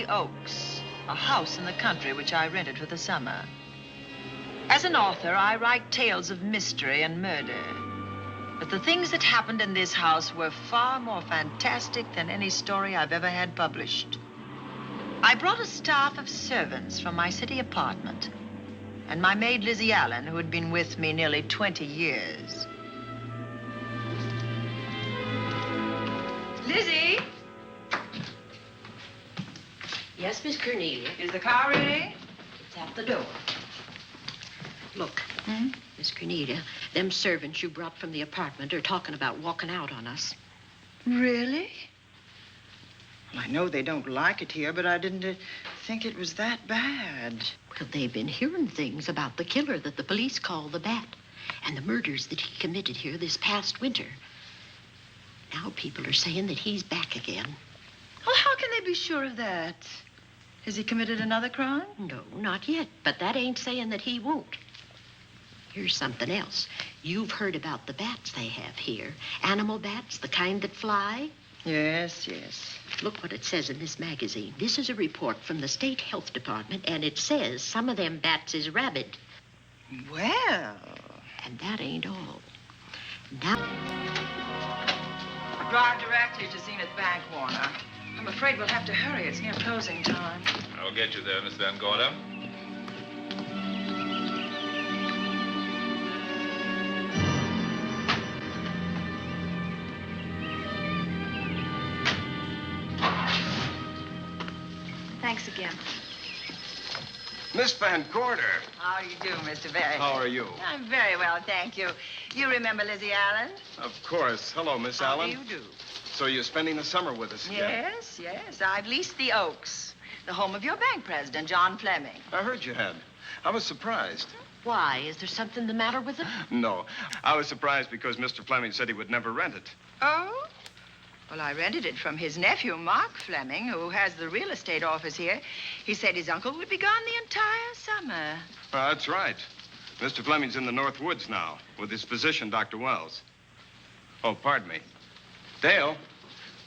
the Oaks, a house in the country which I rented for the summer. As an author, I write tales of mystery and murder. But the things that happened in this house were far more fantastic than any story I've ever had published. I brought a staff of servants from my city apartment, and my maid, Lizzie Allen, who had been with me nearly 20 years. Lizzie? Yes, Miss Cornelia? Is the car ready? It's at the door. Look, Miss Cornelia, them servants you brought from the apartment are talking about walking out on us. Really? Well, I know they don't like it here, but I didn't think it was that bad. Well, they've been hearing things about the killer that the police call the Bat and the murders that he committed here this past winter. Now people are saying that he's back again. Well, how can they be sure of that? Has he committed another crime? No, not yet, but that ain't saying that he won't. Here's something else. You've heard about the bats they have here. Animal bats, the kind that fly. Yes, yes. Look what it says in this magazine. This is a report from the State Health Department, and it says some of them bats is rabid. Well. And that ain't all. Now... Drive directly to Zenith Bank, Warner. I'm afraid we'll have to hurry. It's near closing time. I'll get you there, Miss Van Gorder. Thanks again. Miss Van Gorder. How do you do, Mr. Barry? How are you? I'm very well, thank you. You remember Lizzie Allen? Of course. Hello, Miss Allen. How do you do? So you're spending the summer with us again? Yes, yes. I've leased the Oaks, the home of your bank president, John Fleming. I heard you had. I was surprised. Why? Is there something the matter with it? No. I was surprised because Mr. Fleming said he would never rent it. Oh? Well, I rented it from his nephew, Mark Fleming, who has the real estate office here. He said his uncle would be gone the entire summer. Well, that's right. Mr. Fleming's in the North Woods now with his physician, Dr. Wells. Oh, pardon me. Dale,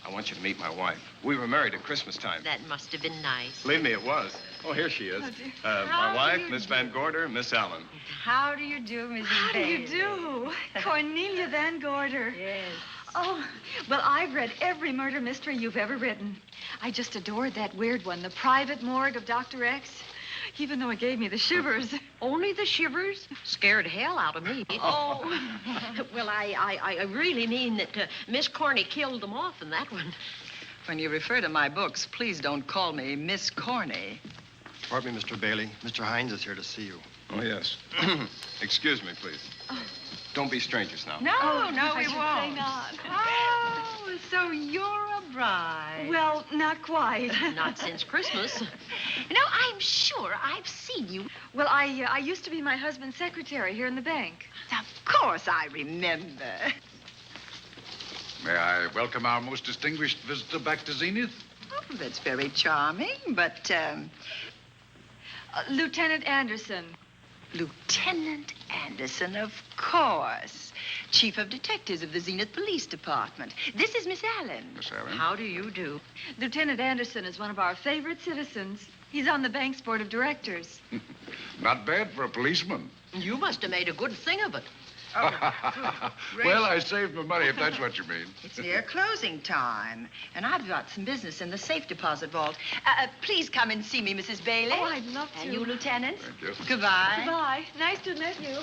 I want you to meet my wife. We were married at Christmas time. That must have been nice. Believe me, it was. Oh, here she is. Oh, dear. My wife, Miss Van Gorder, Miss Allen. How do you do, Mrs. How do you Bailey? do? Cornelia Van Gorder. Yes. Oh, well, I've read every murder mystery you've ever written. I just adored that weird one, The Private Morgue of Dr. X, even though it gave me the shivers. Only the shivers? Scared hell out of me. Oh. Well, I really mean that Miss Corney killed them off in that one. When you refer to my books, please don't call me Miss Corney. Pardon me, Mr. Bailey. Mr. Hines is here to see you. Oh, yes. Excuse me, please. Don't be strangers now. No, Oh, no, I we should won't. say not. Oh, so you're a bride. Well, not quite. Not since Christmas. You know, I'm sure I've seen you. Well, I used to be my husband's secretary here in the bank. Of course I remember. May I welcome our most distinguished visitor back to Zenith? Oh, that's very charming, but, Lieutenant Anderson. Lieutenant Anderson, of course. Chief of Detectives of the Zenith Police Department. This is Miss Allen. Miss Allen. How do you do? Lieutenant Anderson is one of our favorite citizens. He's on the bank's board of directors. Not bad for a policeman. You must have made a good thing of it. Well, I saved my money, if that's what you mean. It's near closing time, and I've got some business in the safe deposit vault. Please come and see me, Mrs. Bailey. Oh, I'd love to. And you, Lieutenant. Thank you. Goodbye. Goodbye. Nice to meet you.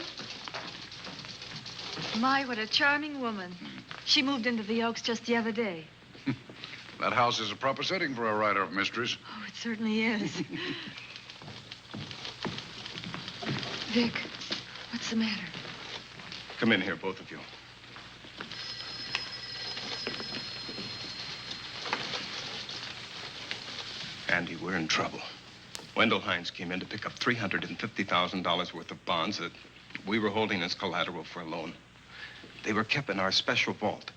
My, what a charming woman. She moved into the Oaks just the other day. That house is a proper setting for a writer of mysteries. Oh, it certainly is. Vic, what's the matter? Come in here, both of you. Andy, we're in trouble. Wendell Hines came in to pick up $350,000 worth of bonds that we were holding as collateral for a loan. They were kept in our special vault.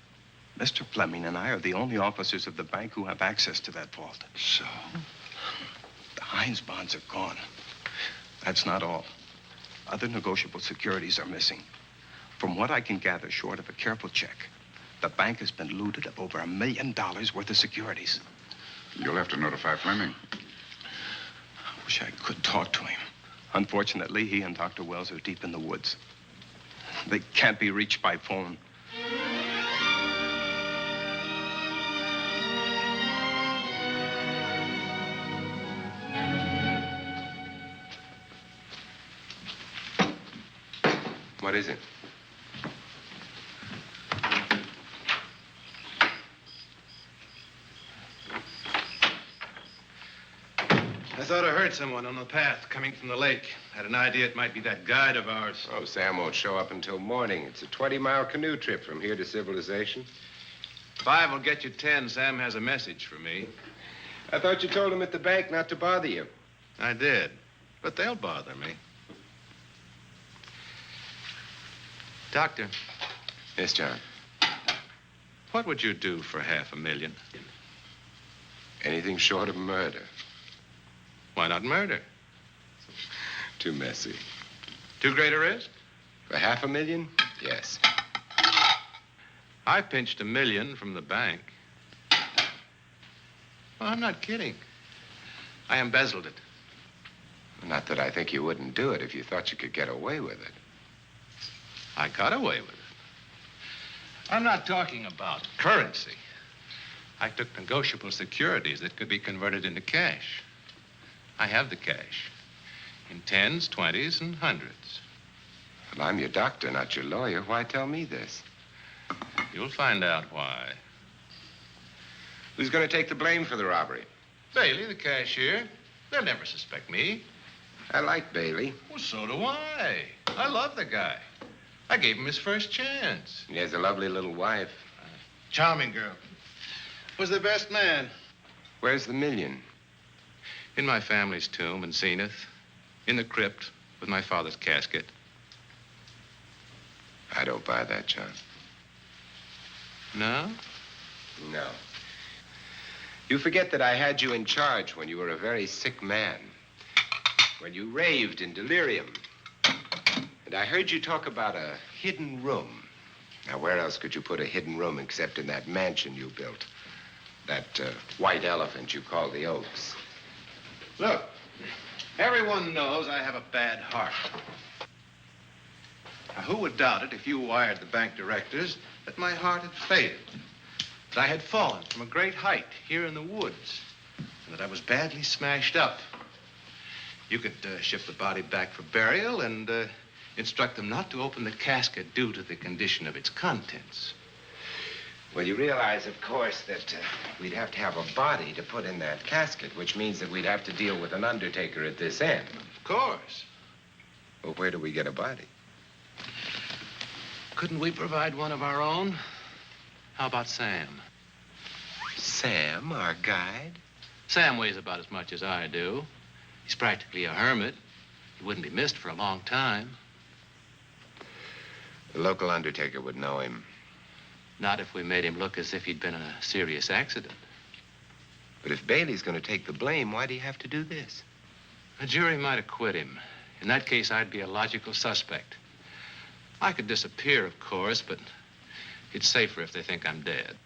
Mr. Fleming and I are the only officers of the bank who have access to that vault. So? The Hines bonds are gone. That's not all. Other negotiable securities are missing. From what I can gather, short of a careful check, the bank has been looted of over $1 million worth of securities. You'll have to notify Fleming. Wish I could talk to him. Unfortunately, he and Dr. Wells are deep in the woods. They can't be reached by phone. What is it? I thought I heard someone on the path coming from the lake. Had an idea it might be that guide of ours. Oh, Sam won't show up until morning. It's a 20-mile canoe trip from here to civilization. 5 will get you 10. Sam has a message for me. I thought you told him at the bank not to bother you. I did, but they'll bother me. Doctor, Yes, John. what would you do for $500,000? Anything short of murder. Why not murder? Too messy. Too great a risk? For $500,000? Yes. I pinched $1 million from the bank. Well, I'm not kidding. I embezzled it. Not that I think you wouldn't do it if you thought you could get away with it. I got away with it. I'm not talking about currency. I took negotiable securities that could be converted into cash. I have the cash in 10s, 20s, and 100s. Well, I'm your doctor, not your lawyer. Why tell me this? You'll find out why. Who's going to take the blame for the robbery? Bailey, the cashier. They'll never suspect me. I like Bailey. Well, so do I. I love the guy. I gave him his first chance. He has a lovely little wife. Charming girl. Was the best man. Where's the $1 million? In my family's tomb in Zenith. In the crypt with my father's casket. I don't buy that, John. No? No. You forget that I had you in charge when you were a very sick man. When you raved in delirium. And I heard you talk about a hidden room. Now, where else could you put a hidden room except in that mansion you built? That white elephant you call the Oaks. Look, everyone knows I have a bad heart. Now, who would doubt it if you wired the bank directors that my heart had failed? That I had fallen from a great height here in the woods, and that I was badly smashed up. You could ship the body back for burial and instruct them not to open the casket due to the condition of its contents. Well, you realize, of course, that we'd have to have a body to put in that casket, which means that we'd have to deal with an undertaker at this end. Of course. Well, where do we get a body? Couldn't we provide one of our own? How about Sam? Sam, our guide? Sam weighs about as much as I do. He's practically a hermit. He wouldn't be missed for a long time. The local undertaker would know him. Not if we made him look as if he'd been in a serious accident. But if Bailey's going to take the blame, why'd he have to do this? A jury might acquit him. In that case, I'd be a logical suspect. I could disappear, of course, but it's safer if they think I'm dead.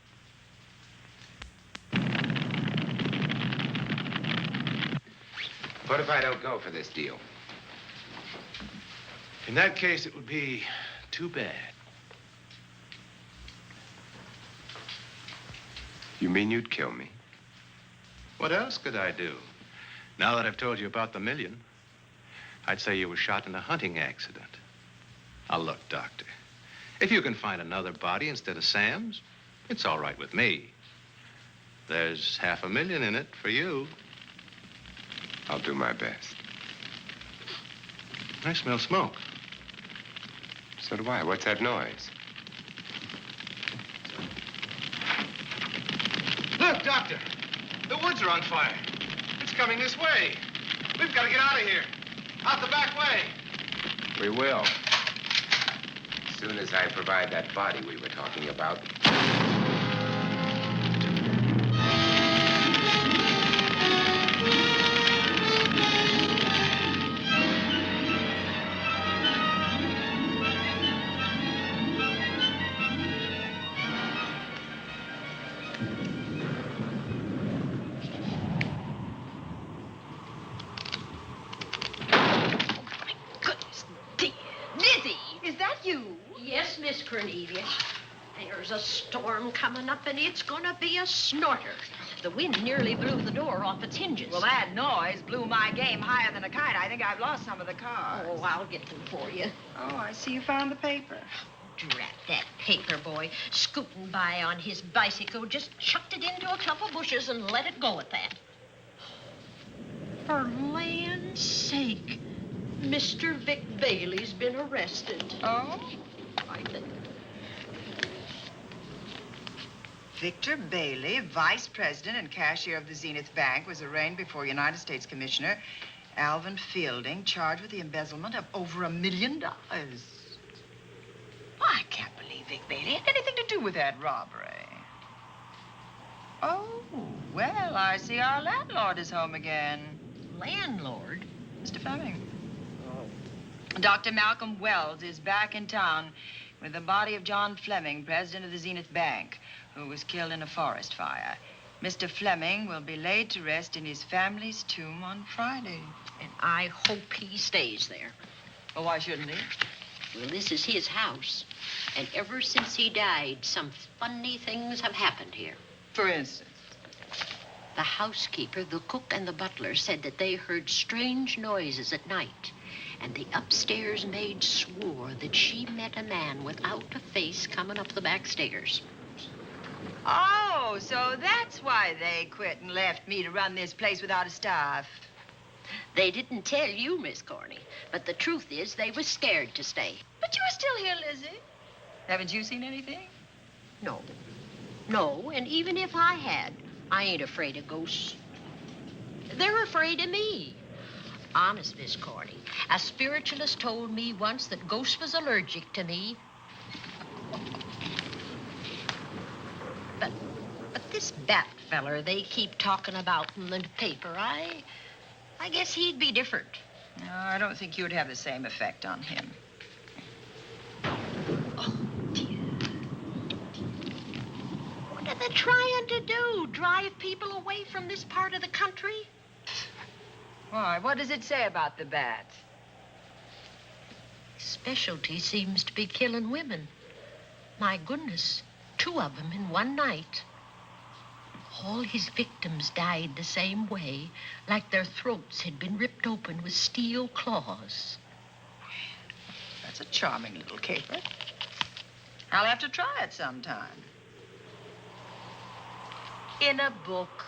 What if I don't go for this deal? In that case, it would be too bad. You mean you'd kill me? What else could I do? Now that I've told you about the $1 million, I'd say you were shot in a hunting accident. Now, look, Doctor, if you can find another body instead of Sam's, it's all right with me. There's $500,000 in it for you. I'll do my best. I smell smoke. So do I. What's that noise? Look, Doctor, the woods are on fire. It's coming this way. We've got to get out of here. Out the back way. We will. As soon as I provide that body we were talking about. Miss Cornelia. There's a storm coming up, and it's gonna be a snorter. The wind nearly blew the door off its hinges. Well, that noise blew my game higher than a kite. I think I've lost some of the cars. Oh, I'll get them for you. Oh, I see you found the paper. Drat that paper boy, scooting by on his bicycle, just chucked it into a clump of bushes and let it go at that. For land's sake, Mr. Vic Bailey's been arrested. Oh? I think. Victor Bailey, vice president and cashier of the Zenith Bank, was arraigned before United States Commissioner Alvin Fielding, charged with the embezzlement of over $1 million. I can't believe Vic Bailey had anything to do with that robbery. Oh, well, I see our landlord is home again. Landlord? Mr. Fleming. Dr. Malcolm Wells is back in town with the body of John Fleming, president of the Zenith Bank, who was killed in a forest fire. Mr. Fleming will be laid to rest in his family's tomb on Friday. And I hope he stays there. Well, why shouldn't he? Well, this is his house. And ever since he died, some funny things have happened here. For instance? The housekeeper, the cook, and the butler said that they heard strange noises at night. And the upstairs maid swore that she met a man without a face coming up the back stairs. Oh, so that's why they quit and left me to run this place without a staff. They didn't tell you, Miss Corney, but the truth is they were scared to stay. But you're still here, Lizzie. Haven't you seen anything? No. No, and even if I had, I ain't afraid of ghosts. They're afraid of me. Honest, Miss Corney, a spiritualist told me once that ghosts was allergic to me. But this Bat feller they keep talking about in the paper, I guess he'd be different. No, I don't think you'd have the same effect on him. Oh, dear. What are they trying to do? Drive people away from this part of the country? Why, what does it say about the bat? His specialty seems to be killing women. My goodness, 2 of them in one night. All his victims died the same way, like their throats had been ripped open with steel claws. That's a charming little caper. I'll have to try it sometime. In a book.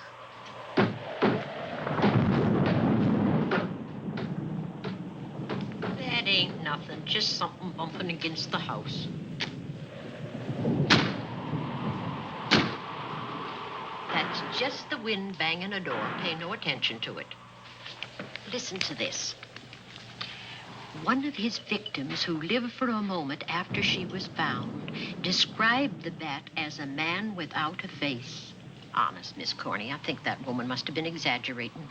That ain't nothing, just something bumping against the house. That's just the wind banging a door. Pay no attention to it. Listen to this. One of his victims, who lived for a moment after she was found, described the bat as a man without a face. Honest, Miss Corney, I think that woman must have been exaggerating.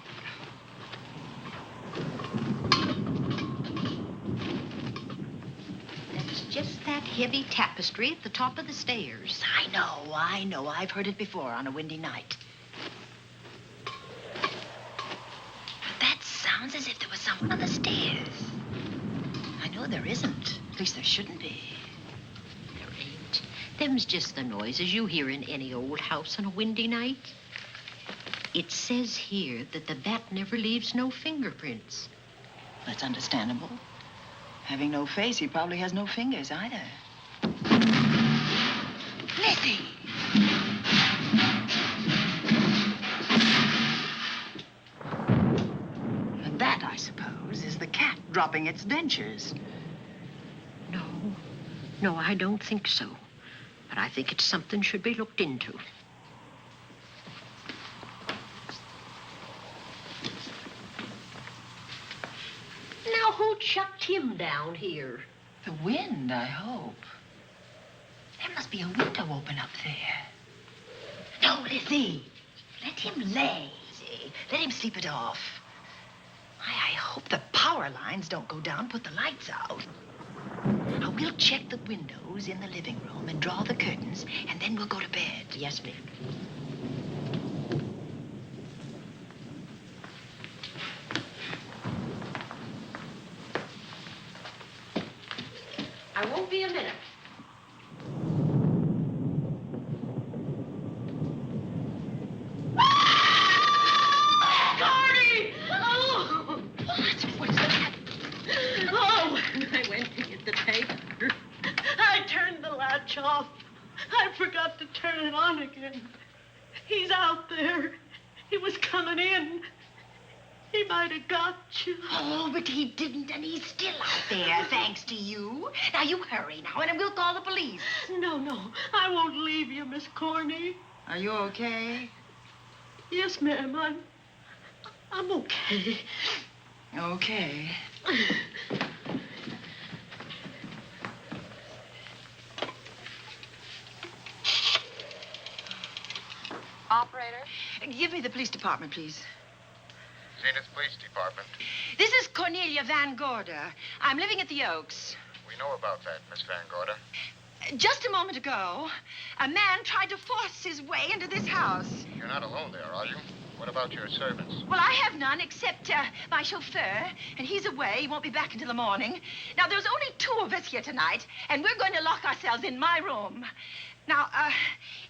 That's just that heavy tapestry at the top of the stairs. I know. I've heard it before on a windy night. But that sounds as if there was someone on the stairs. I know there isn't. At least there shouldn't be. There ain't. Them's just the noises you hear in any old house on a windy night. It says here that the bat never leaves no fingerprints. That's understandable. Having no face, he probably has no fingers either. Lizzie! And that, I suppose, is the cat dropping its dentures. No, I don't think so. But I think it's something should be looked into. Now, who chucked him down here? The wind, I hope. There must be a window open up there. No, Lizzie. Let him lay. Let him sleep it off. I hope the power lines don't go down, put the lights out. Now, we'll check the windows in the living room and draw the curtains, and then we'll go to bed. Yes, ma'am. I won't be a minute. to turn it on again. He's out there. He was coming in. He might have got you. Oh, but he didn't, and he's still out there, thanks to you. Now, you hurry now, and we'll call the police. No, I won't leave you, Miss Corny. Are you okay? Yes, ma'am, I'm okay. Okay. Operator? Give me the police department, please. Zenith Police Department. This is Cornelia Van Gorder. I'm living at the Oaks. We know about that, Miss Van Gorder. Just a moment ago, a man tried to force his way into this house. You're not alone there, are you? What about your servants? Well, I have none except my chauffeur, and he's away. He won't be back until the morning. Now, there's only 2 of us here tonight, and we're going to lock ourselves in my room. Now,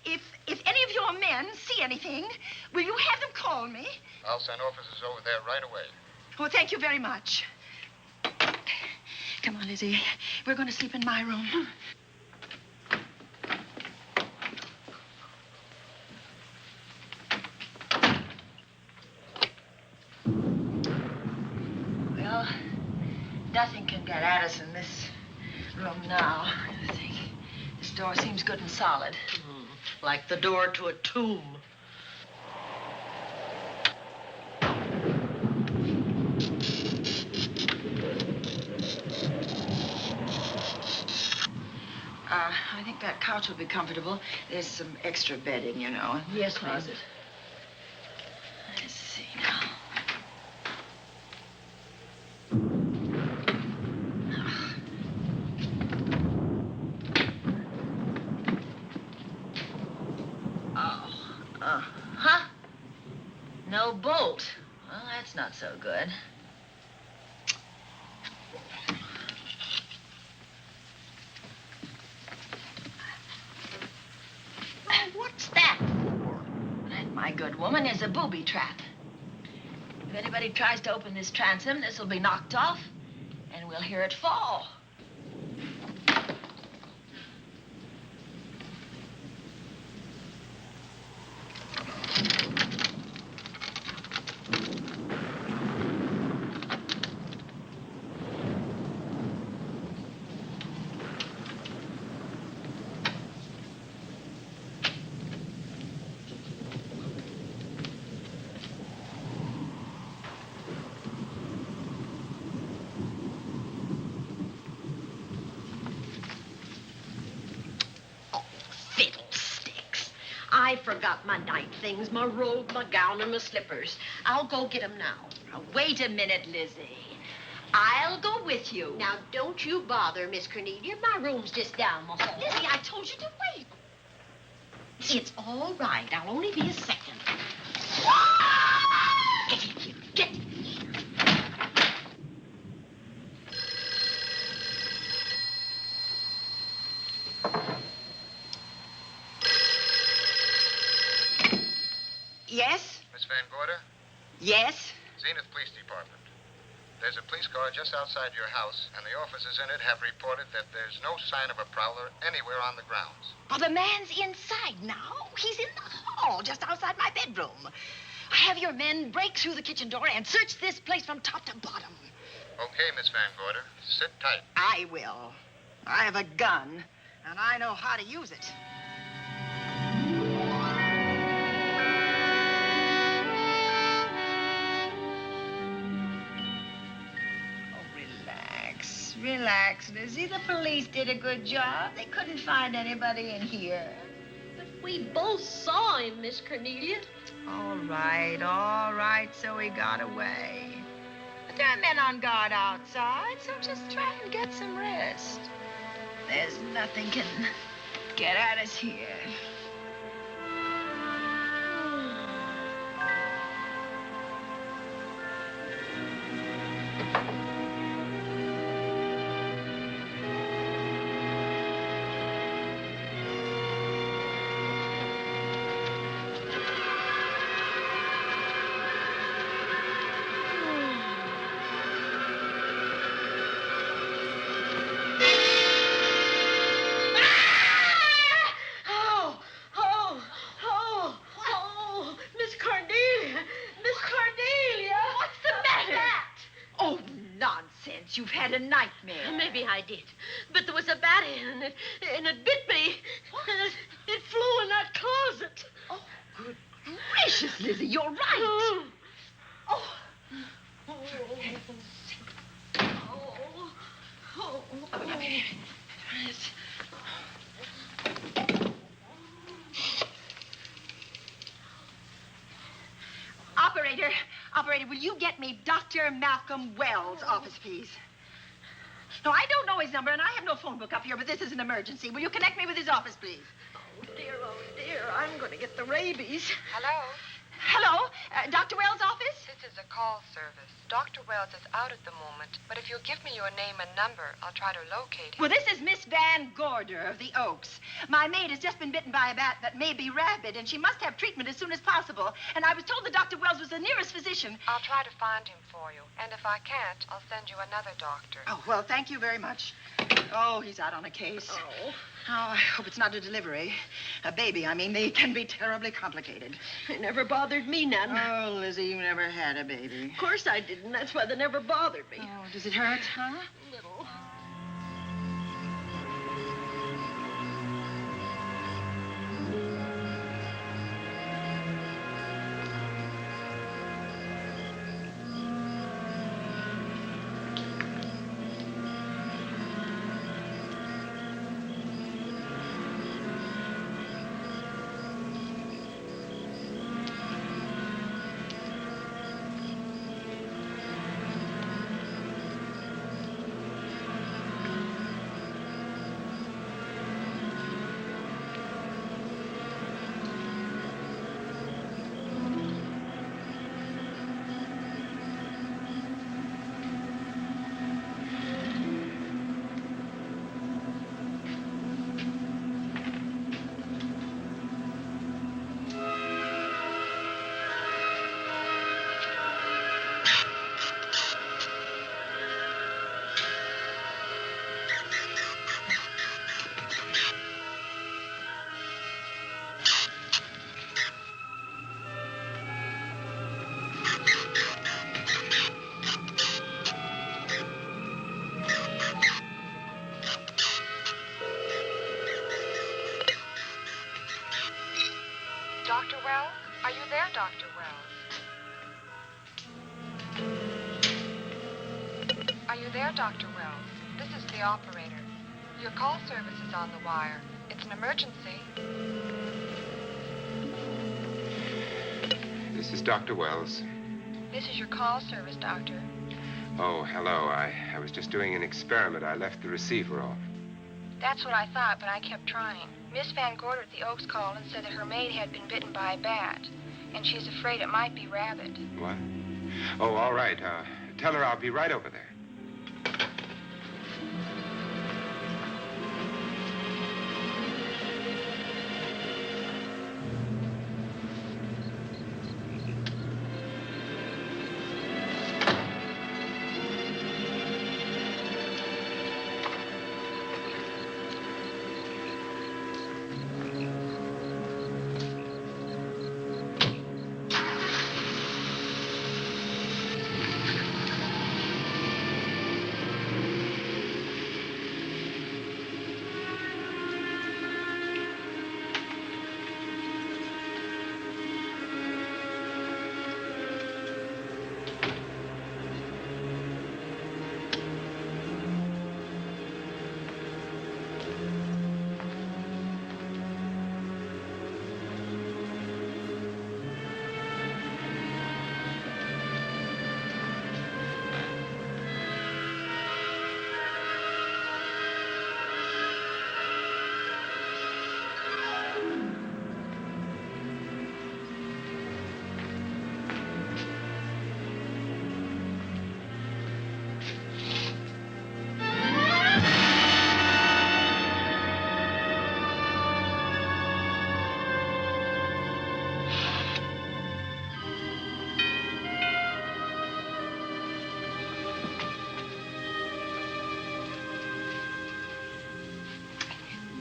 if any of your men see anything, will you have them call me? I'll send officers over there right away. Well, thank you very much. Come on, Lizzie. We're going to sleep in my room. Well, nothing can get at us in this room now. I think this door seems good and solid. Like the door to a tomb. I think that couch will be comfortable. There's some extra bedding, you know. Yes, ma'am. Closet. Let's see now. Huh? No bolt. Well, that's not so good. What's that for? That, my good woman, is a booby trap. If anybody tries to open this transom, this will be knocked off, and we'll hear it fall. I forgot my night things, my robe, my gown, and my slippers. I'll go get them now. Now, wait a minute, Lizzie. I'll go with you. Now, don't you bother, Miss Cornelia. My room's just down the hall. Lizzie, I told you to wait. It's all right. I'll only be a second. Get in here. Get in here. Yes? Miss Van Gorder? Yes? Zenith Police Department. There's a police car just outside your house, and the officers in it have reported that there's no sign of a prowler anywhere on the grounds. Oh, the man's inside now. He's in the hall, just outside my bedroom. Have your men break through the kitchen door and search this place from top to bottom. Okay, Miss Van Gorder. Sit tight. I will. I have a gun, and I know how to use it. Relax, Lizzie. The police did a good job. They couldn't find anybody in here. But we both saw him, Miss Cornelia. All right. So he got away. But there are men on guard outside, so just try and get some rest. There's nothing can get at us here. must. You've had a nightmare. Maybe I did. But there was a bat in it, and it bit me. It flew in that closet. Oh, good gracious, Lizzie, you're right. Oh. Operator, will you get me Dr. Malcolm Wells' office, please? No, I don't know his number, and I have no phone book up here, but this is an emergency. Will you connect me with his office, please? Oh, dear, I'm going to get the rabies. Hello? Hello? Dr. Wells' office? This is a call service. Dr. Wells is out at the moment, but if you'll give me your name and number, I'll try to locate him. Well, this is Miss Van Gorder of the Oaks. My maid has just been bitten by a bat that may be rabid, and she must have treatment as soon as possible. And I was told that Dr. Wells was the nearest physician. I'll try to find him for you, and if I can't, I'll send you another doctor. Oh, well, thank you very much. Oh, he's out on a case. Oh. Oh, I hope it's not a delivery. A baby, I mean. They can be terribly complicated. It never bothered me none. Oh, Lizzie, you never had a baby. Of course I didn't. That's why they never bothered me. Oh, does it hurt, huh? Little. Dr. Wells? Are you there, Dr. Wells? Are you there, Dr. Wells? This is the operator. Your call service is on the wire. It's an emergency. This is Dr. Wells. This is your call service, Doctor. Oh, hello. I was just doing an experiment. I left the receiver off. That's what I thought, but I kept trying. Miss Van Gorder at the Oaks called and said that her maid had been bitten by a bat, and she's afraid it might be rabid. What? Oh, all right. Tell her I'll be right over there.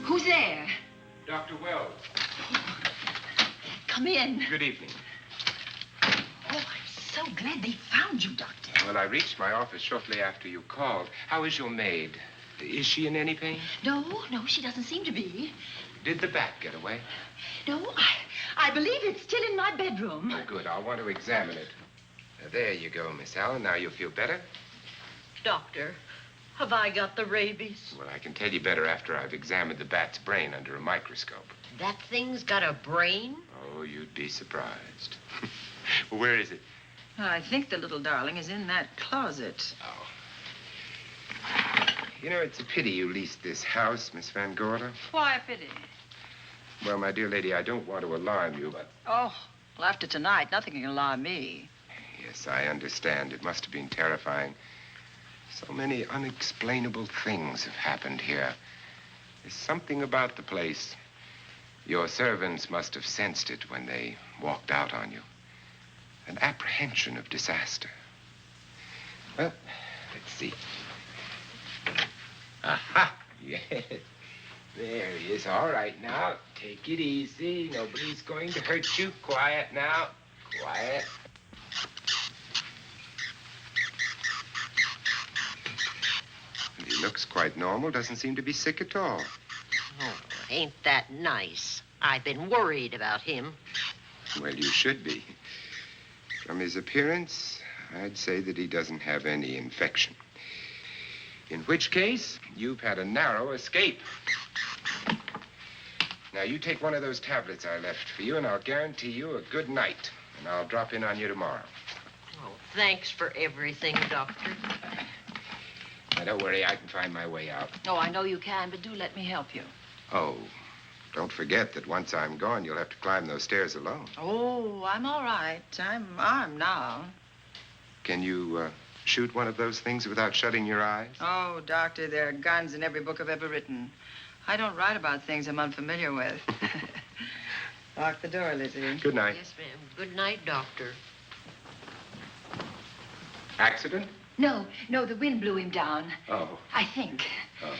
Who's there? Dr. Wells. Come in. Good evening. Oh, I'm so glad they found you, Doctor. Well, I reached my office shortly after you called. How is your maid? Is she in any pain? No, she doesn't seem to be. Did the bat get away? No, I believe it's still in my bedroom. Oh, good. I'll want to examine it. There you go, Miss Allen. Now you feel better? Doctor, have I got the rabies? Well, I can tell you better after I've examined the bat's brain under a microscope. That thing's got a brain? Oh, you'd be surprised. Well, where is it? I think the little darling is in that closet. Oh. You know, it's a pity you leased this house, Miss Van Gorder. Why a pity? Well, my dear lady, I don't want to alarm you, but... Oh, well, after tonight, nothing can alarm me. Yes, I understand. It must have been terrifying. So many unexplainable things have happened here. There's something about the place. Your servants must have sensed it when they walked out on you. An apprehension of disaster. Well, let's see. Aha! Yes. There he is. All right, now. Take it easy. Nobody's going to hurt you. Quiet now. Quiet. He looks quite normal. Doesn't seem to be sick at all. Oh, ain't that nice? I've been worried about him. Well, you should be. From his appearance, I'd say that he doesn't have any infection. In which case, you've had a narrow escape. Now, you take one of those tablets I left for you, and I'll guarantee you a good night. And I'll drop in on you tomorrow. Oh, thanks for everything, Doctor. Now, don't worry. I can find my way out. Oh, I know you can, but do let me help you. Oh, don't forget that once I'm gone, you'll have to climb those stairs alone. Oh, I'm all right. I'm armed now. Can you shoot one of those things without shutting your eyes? Oh, Doctor, there are guns in every book I've ever written. I don't write about things I'm unfamiliar with. Lock the door, Lizzie. Good night. Yes, ma'am. Good night, Doctor. Accident? No, the wind blew him down. Oh. I think. Oh.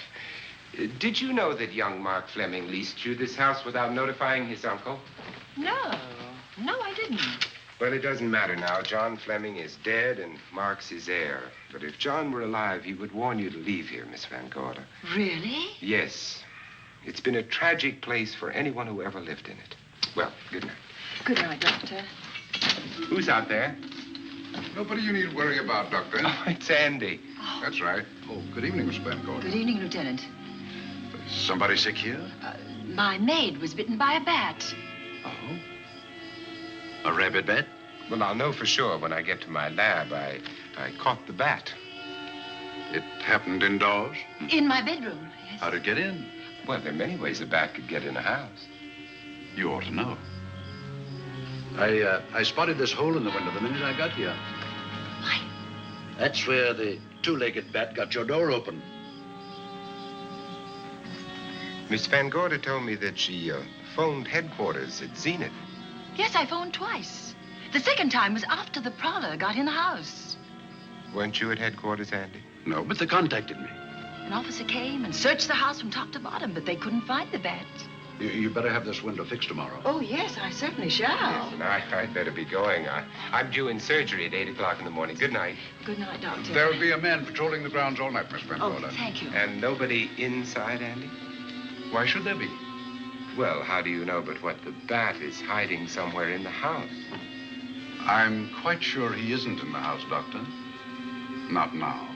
Did you know that young Mark Fleming leased you this house without notifying his uncle? No, I didn't. Well, it doesn't matter now. John Fleming is dead and Mark's his heir. But if John were alive, he would warn you to leave here, Miss Van Gorder. Really? Yes. It's been a tragic place for anyone who ever lived in it. Well, good night. Good night, Doctor. Who's out there? Nobody you need worry about, Doctor. Oh, it's Andy. Oh. That's right. Oh, good evening, Miss Van Gorder. Good evening, Lieutenant. Somebody sick here? My maid was bitten by a bat. Oh? A rabid bat? Well, I'll know for sure when I get to my lab. I caught the bat. It happened indoors? In my bedroom, yes. How'd it get in? Well, there are many ways a bat could get in a house. You ought to know. I spotted this hole in the window the minute I got here. Why? That's where the two-legged bat got your door open. Miss Van Gorder told me that she phoned headquarters at Zenith. Yes, I phoned twice. The second time was after the prowler got in the house. Weren't you at headquarters, Andy? No, but they contacted me. An officer came and searched the house from top to bottom, but they couldn't find the bat. You better have this window fixed tomorrow. Oh, yes, I certainly shall. Yes, and I'd better be going. I'm due in surgery at 8 o'clock in the morning. Good night. Good night, Doctor. There'll be a man patrolling the grounds all night, Miss Van Oh, Gorder. thank you. And nobody inside, Andy? Why should there be? Well, how do you know but what the bat is hiding somewhere in the house? I'm quite sure he isn't in the house, Doctor. Not now.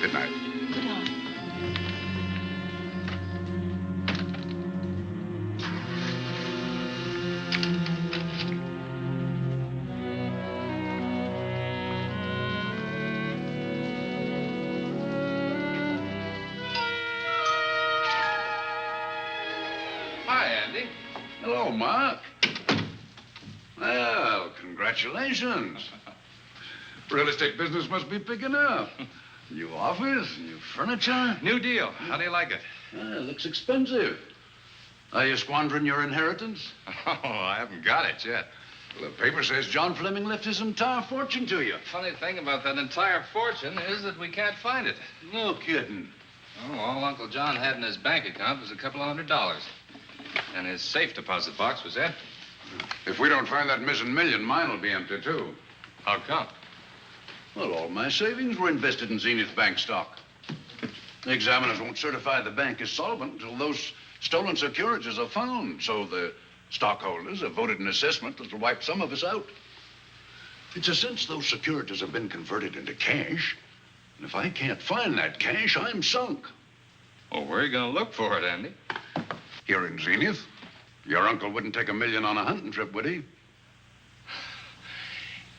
Good night. Good night. Hi, Andy. Hello, Mark. Well, congratulations. Real estate business must be picking up. New office, new furniture. New deal. How do you like it? It looks expensive. Are you squandering your inheritance? Oh, I haven't got it yet. Well, the paper says John Fleming left his entire fortune to you. Funny thing about that entire fortune is that we can't find it. No kidding. Oh, all Uncle John had in his bank account was a couple of $100. And his safe deposit box was empty. If we don't find that missing million, mine will be empty, too. How come? Well, all my savings were invested in Zenith Bank stock. The examiners won't certify the bank as solvent until those stolen securities are found. So the stockholders have voted an assessment that'll wipe some of us out. It's a since those securities have been converted into cash. And if I can't find that cash, I'm sunk. Well, where are you going to look for it, Andy? Here in Zenith. Your uncle wouldn't take $1 million on a hunting trip, would he?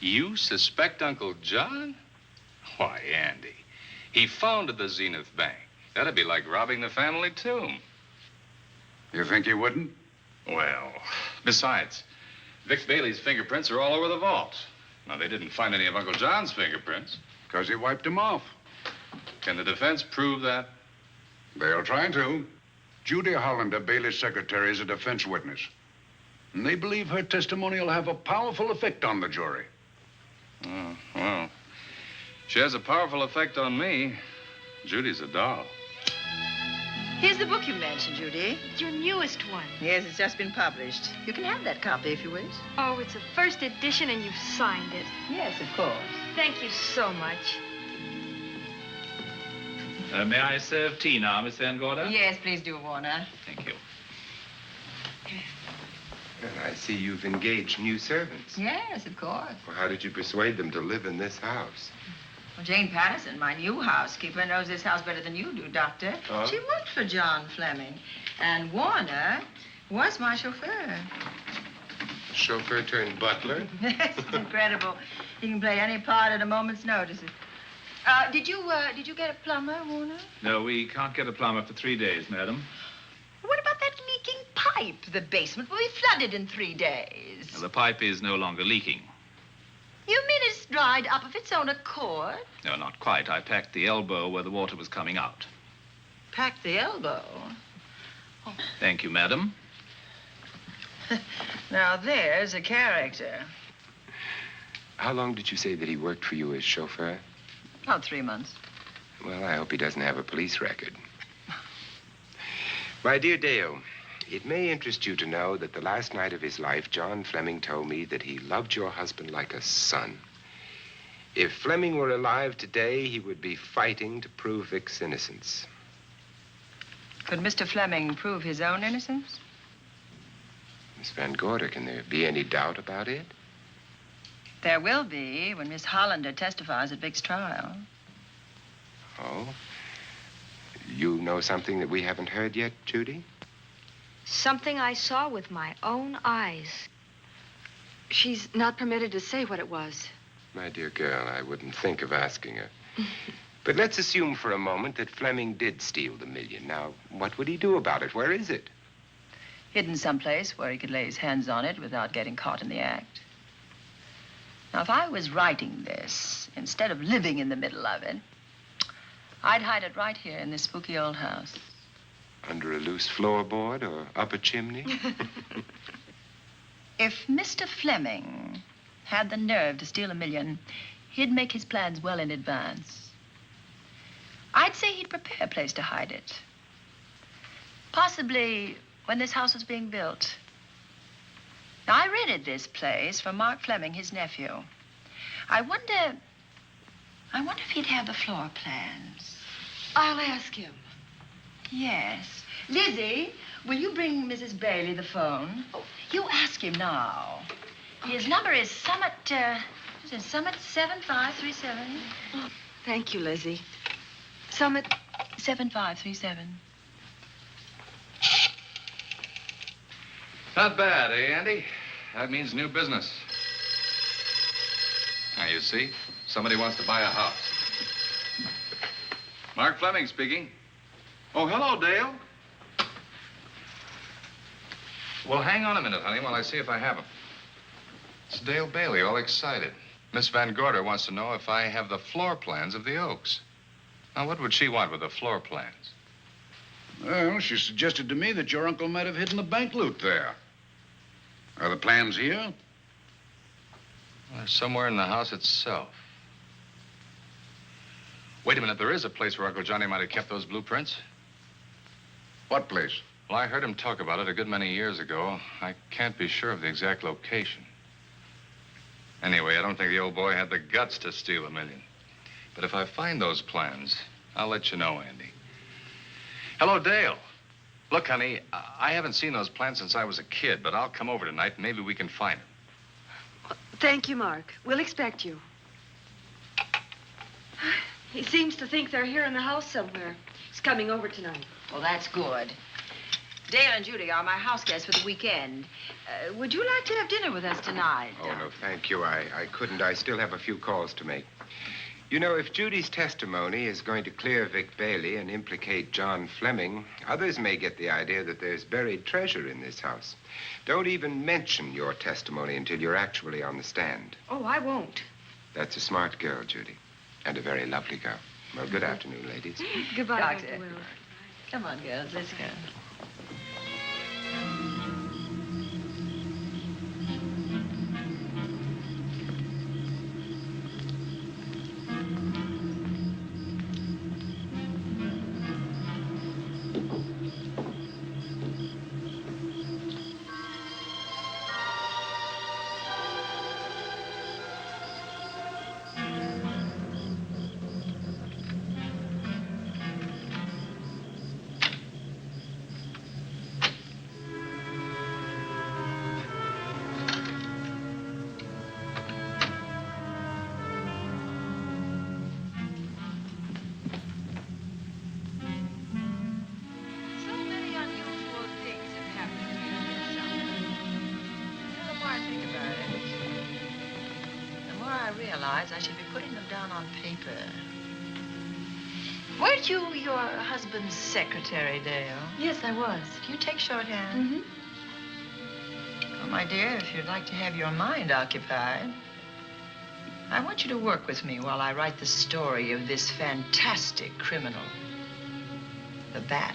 You suspect Uncle John? Why, Andy, he founded the Zenith Bank. That'd be like robbing the family tomb. You think he wouldn't? Well, besides, Vic Bailey's fingerprints are all over the vault. Now, they didn't find any of Uncle John's fingerprints. Because he wiped him off. Can the defense prove that? They'll try to. Judy Hollander, Bailey's secretary, is a defense witness. And they believe her testimony will have a powerful effect on the jury. Oh, well, she has a powerful effect on me. Judy's a doll. Here's the book you mentioned, Judy. It's your newest one. Yes, it's just been published. You can have that copy if you wish. Oh, it's a first edition and you've signed it. Yes, of course. Thank you so much. May I serve tea now, Miss Van Gorder? Yes, please do, Warner. Thank you. Well, I see you've engaged new servants. Yes, of course. Well, how did you persuade them to live in this house? Well, Jane Patterson, my new housekeeper, knows this house better than you do, Doctor. Oh? She worked for John Fleming. And Warner was my chauffeur. Chauffeur turned butler? Yes, it's incredible. He can play any part at a moment's notice. Did you get a plumber, Warner? No, we can't get a plumber for 3 days, madam. What about that leaking pipe? The basement will be flooded in 3 days. The pipe is no longer leaking. You mean it's dried up of its own accord? No, not quite. I packed the elbow where the water was coming out. Packed the elbow? Thank you, madam. Now, there's a character. How long did you say that he worked for you as chauffeur? About 3 months. Well, I hope he doesn't have a police record. My dear Dale, it may interest you to know that the last night of his life, John Fleming told me that he loved your husband like a son. If Fleming were alive today, he would be fighting to prove Vic's innocence. Could Mr. Fleming prove his own innocence? Miss Van Gorder, can there be any doubt about it? There will be when Miss Hollander testifies at Vic's trial. Oh? You know something that we haven't heard yet, Judy? Something I saw with my own eyes. She's not permitted to say what it was. My dear girl, I wouldn't think of asking her. But let's assume for a moment that Fleming did steal the $1 million. Now, what would he do about it? Where is it? Hidden someplace where he could lay his hands on it without getting caught in the act. Now, if I was writing this, instead of living in the middle of it, I'd hide it right here in this spooky old house. Under a loose floorboard or up a chimney? If Mr. Fleming had the nerve to steal $1 million, he'd make his plans well in advance. I'd say he'd prepare a place to hide it. Possibly when this house was being built. Now, I rented this place from Mark Fleming, his nephew. I wonder if he'd have the floor plans. I'll ask him. Yes. Lizzie, will you bring Mrs. Bailey the phone? Oh, you ask him now. His number is Summit 7537. Oh, thank you, Lizzie. Summit 7537. Not bad, eh, Andy? That means new business. Now, you see, somebody wants to buy a house. Mark Fleming speaking. Oh, hello, Dale. Well, hang on a minute, honey, while I see if I have him. It's Dale Bailey, all excited. Miss Van Gorder wants to know if I have the floor plans of the Oaks. Now, what would she want with the floor plans? Well, she suggested to me that your uncle might have hidden the bank loot there. Are the plans here? Well, they're somewhere in the house itself. Wait a minute, there is a place where Uncle Johnny might have kept those blueprints. What place? Well, I heard him talk about it a good many years ago. I can't be sure of the exact location. Anyway, I don't think the old boy had the guts to steal $1 million. But if I find those plans, I'll let you know, Andy. Hello, Dale. Look, honey, I haven't seen those plans since I was a kid, but I'll come over tonight and maybe we can find them. Thank you, Mark. We'll expect you. He seems to think they're here in the house somewhere. He's coming over tonight. Well, that's good. Dale and Judy are my house guests for the weekend. Would you like to have dinner with us tonight? Oh, no, thank you. I couldn't. I still have a few calls to make. You know, if Judy's testimony is going to clear Vic Bailey and implicate John Fleming, others may get the idea that there's buried treasure in this house. Don't even mention your testimony until you're actually on the stand. Oh, I won't. That's a smart girl, Judy, and a very lovely girl. Well, good afternoon, ladies. Goodbye, Doctor. Dr. Wells. Come on, girls, let's go. I should be putting them down on paper. Weren't you your husband's secretary, Dale? Yes, I was. Do you take shorthand? Mm-hmm. Well, my dear, if you'd like to have your mind occupied, I want you to work with me while I write the story of this fantastic criminal, the Bat.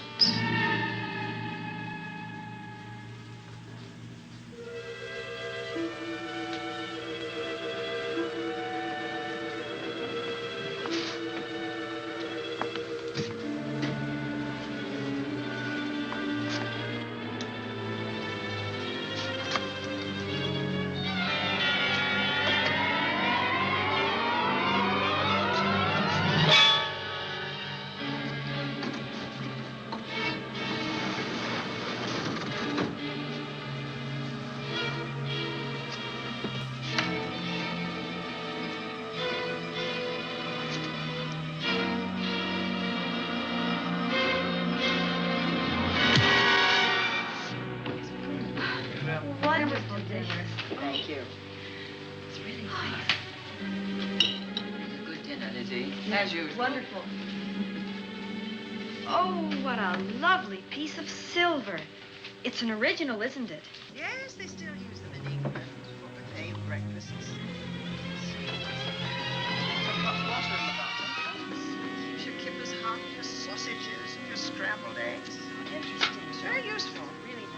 Thank you. It's really nice. Good dinner, Lizzie. As usual. Wonderful. Oh, what a lovely piece of silver. It's an original, isn't it? Yes, they still use them in England for buffet breakfasts. Some hot water in the bottom. Keeps your kippers hot, your sausages, and your scrambled eggs. Interesting. It's very useful. Really nice.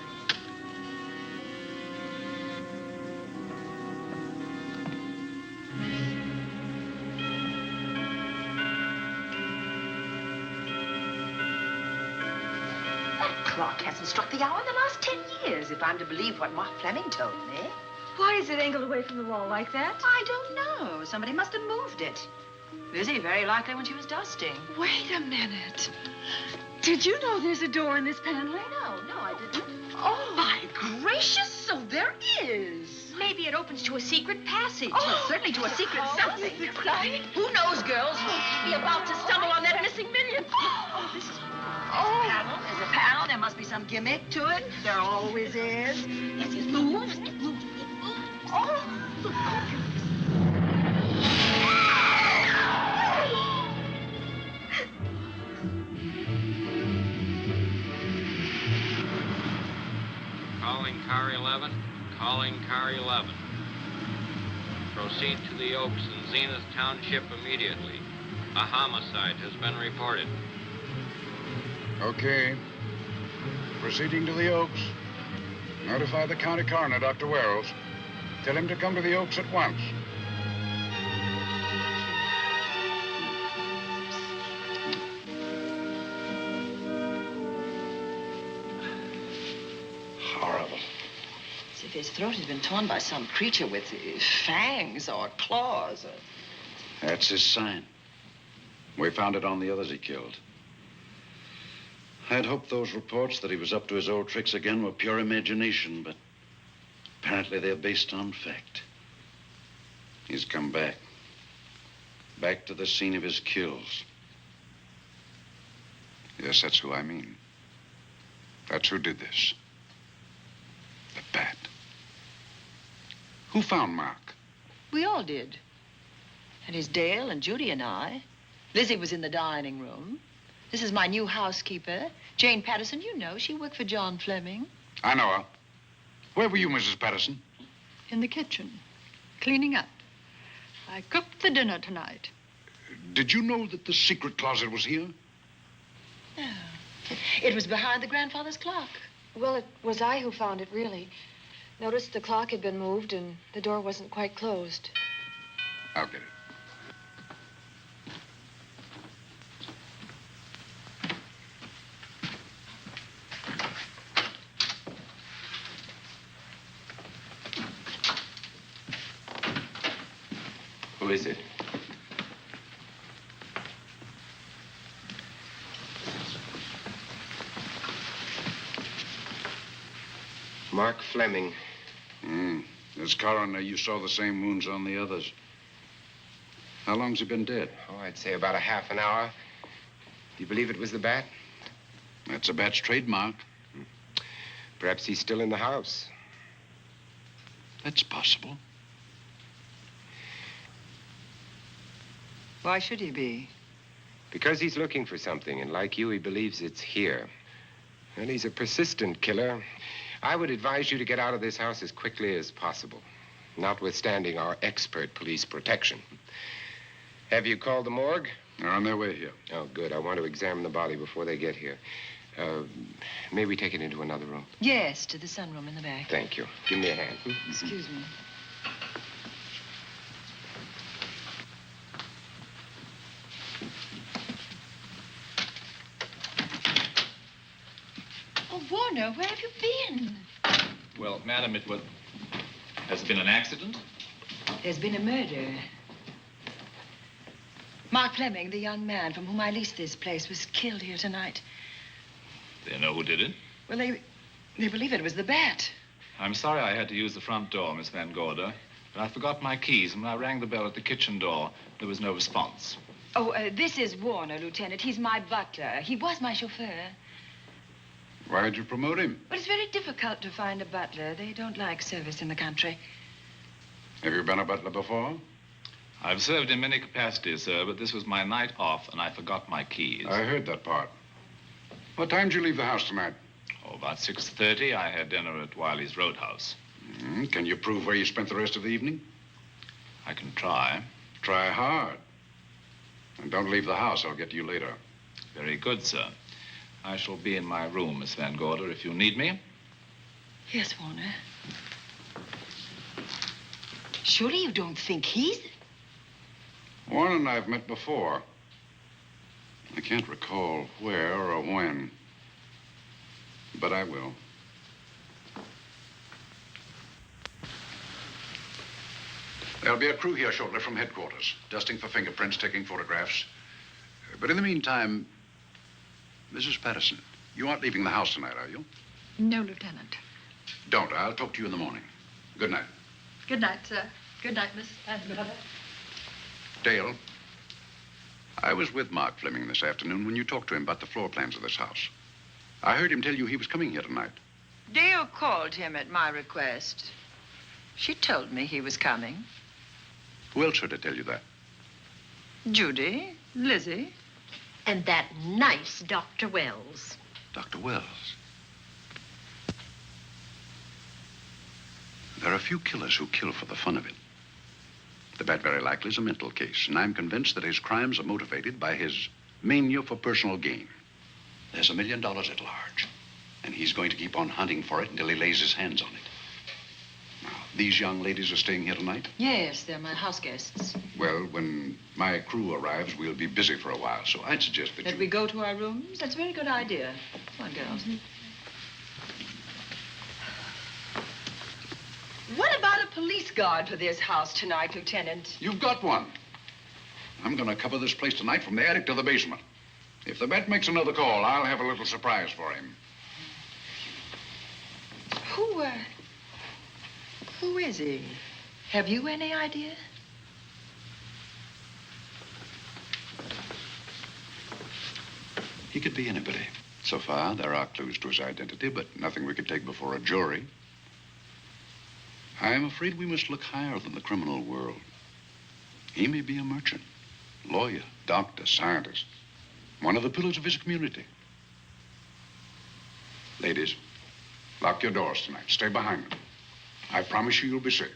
Clock hasn't struck the hour in the last 10 years, if I'm to believe what Mark Fleming told me. Why is it angled away from the wall like that? I don't know. Somebody must have moved it. Lizzie, very likely when she was dusting. Wait a minute. Did you know there's a door in this paneling? No, I didn't. Oh, my gracious, so there is. Maybe it opens to a secret passage. Well, certainly to a secret something. Who knows, girls? We'll be about to stumble on that missing million. Oh, this is... There's a panel. There must be some gimmick to it. There always is. Yes, it moves. It moves. It moves. Oh. Calling car 11. Calling car 11. Proceed to the Oaks in Zenith Township immediately. A homicide has been reported. Okay. Proceeding to the Oaks. Notify the county coroner, Dr. Wells. Tell him to come to the Oaks at once. See, If his throat has been torn by some creature with fangs or claws. That's his sign. We found it on the others he killed. I'd hoped those reports that he was up to his old tricks again were pure imagination, but apparently they're based on fact. He's come back. Back to the scene of his kills. Yes, that's who I mean. That's who did this. The bat. Who found Mark? We all did. And it's Dale and Judy and I. Lizzie was in the dining room. This is my new housekeeper, Jane Patterson. You know, she worked for John Fleming. I know her. Where were you, Mrs. Patterson? In the kitchen, cleaning up. I cooked the dinner tonight. Did you know that the secret closet was here? No. It was behind the grandfather's clock. Well, it was I who found it, really. Noticed the clock had been moved and the door wasn't quite closed. I'll get it. Who is it? Mark Fleming. As coroner, you saw the same wounds on the others. How long's he been dead? Oh, I'd say about a half an hour. Do you believe it was the bat? That's a bat's trademark. Perhaps he's still in the house. That's possible. Why should he be? Because he's looking for something, and like you, he believes it's here. And he's a persistent killer. I would advise you to get out of this house as quickly as possible, notwithstanding our expert police protection. Have you called the morgue? They're on their way here. Oh, good. I want to examine the body before they get here. May we take it into another room? Yes, to the sunroom in the back. Thank you. Give me a hand. Excuse me. Oh, Warner, where have you been? Well, madam, has it been an accident? There's been a murder. Mark Fleming, the young man from whom I leased this place, was killed here tonight. They know who did it? Well, they believe it was the bat. I'm sorry I had to use the front door, Miss Van Gorder, but I forgot my keys, and when I rang the bell at the kitchen door, there was no response. Oh, this is Warner, Lieutenant. He's my butler. He was my chauffeur. Why'd you promote him? But it's very difficult to find a butler. They don't like service in the country. Have you been a butler before? I've served in many capacities, sir, but this was my night off, and I forgot my keys. I heard that part. What time did you leave the house tonight? Oh, about 6:30. I had dinner at Wiley's Roadhouse. Can you prove where you spent the rest of the evening? I can try. Try hard. And don't leave the house. I'll get to you later. Very good, sir. I shall be in my room, Miss Van Gorder, if you need me. Yes, Warner. Surely you don't think he's... Warren and I have met before. I can't recall where or when, but I will. There'll be a crew here shortly from headquarters, dusting for fingerprints, taking photographs. But in the meantime, Mrs. Patterson, you aren't leaving the house tonight, are you? No, Lieutenant. Don't. I'll talk to you in the morning. Good night. Good night, sir. Good night, Miss Van Gorder. Dale, I was with Mark Fleming this afternoon when you talked to him about the floor plans of this house. I heard him tell you he was coming here tonight. Dale called him at my request. She told me he was coming. Who else heard her tell you that? Judy, Lizzie. And that nice Dr. Wells. Dr. Wells. There are few killers who kill for the fun of it. The bat very likely is a mental case, and I'm convinced that his crimes are motivated by his mania for personal gain. There's $1 million at large, and he's going to keep on hunting for it until he lays his hands on it. Now, these young ladies are staying here tonight? Yes, they're my house guests. Well, when my crew arrives, we'll be busy for a while, so I'd suggest that we go to our rooms? That's a very good idea. Come on, girls. What about a police guard for this house tonight, Lieutenant? You've got one. I'm going to cover this place tonight from the attic to the basement. If the bat makes another call, I'll have a little surprise for him. Who is he? Have you any idea? He could be anybody. So far, there are clues to his identity, but nothing we could take before a jury. I'm afraid we must look higher than the criminal world. He may be a merchant, lawyer, doctor, scientist, one of the pillars of his community. Ladies, lock your doors tonight. Stay behind them. I promise you you'll be safe.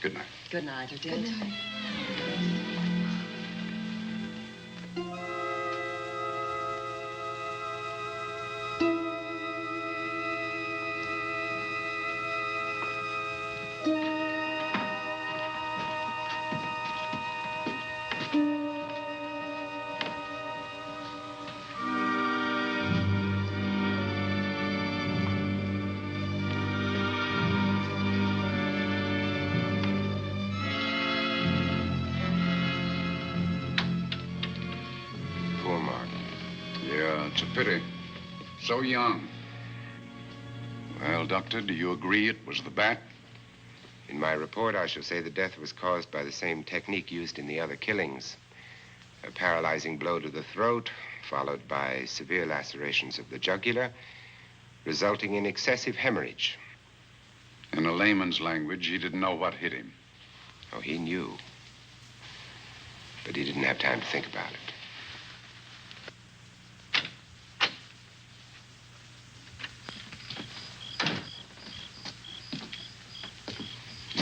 Good night. Good night, Lieutenant. Good night. It's a pity. So young. Well, Doctor, do you agree it was the bat? In my report, I shall say the death was caused by the same technique used in the other killings. A paralyzing blow to the throat, followed by severe lacerations of the jugular, resulting in excessive hemorrhage. In a layman's language, he didn't know what hit him. Oh, he knew. But he didn't have time to think about it.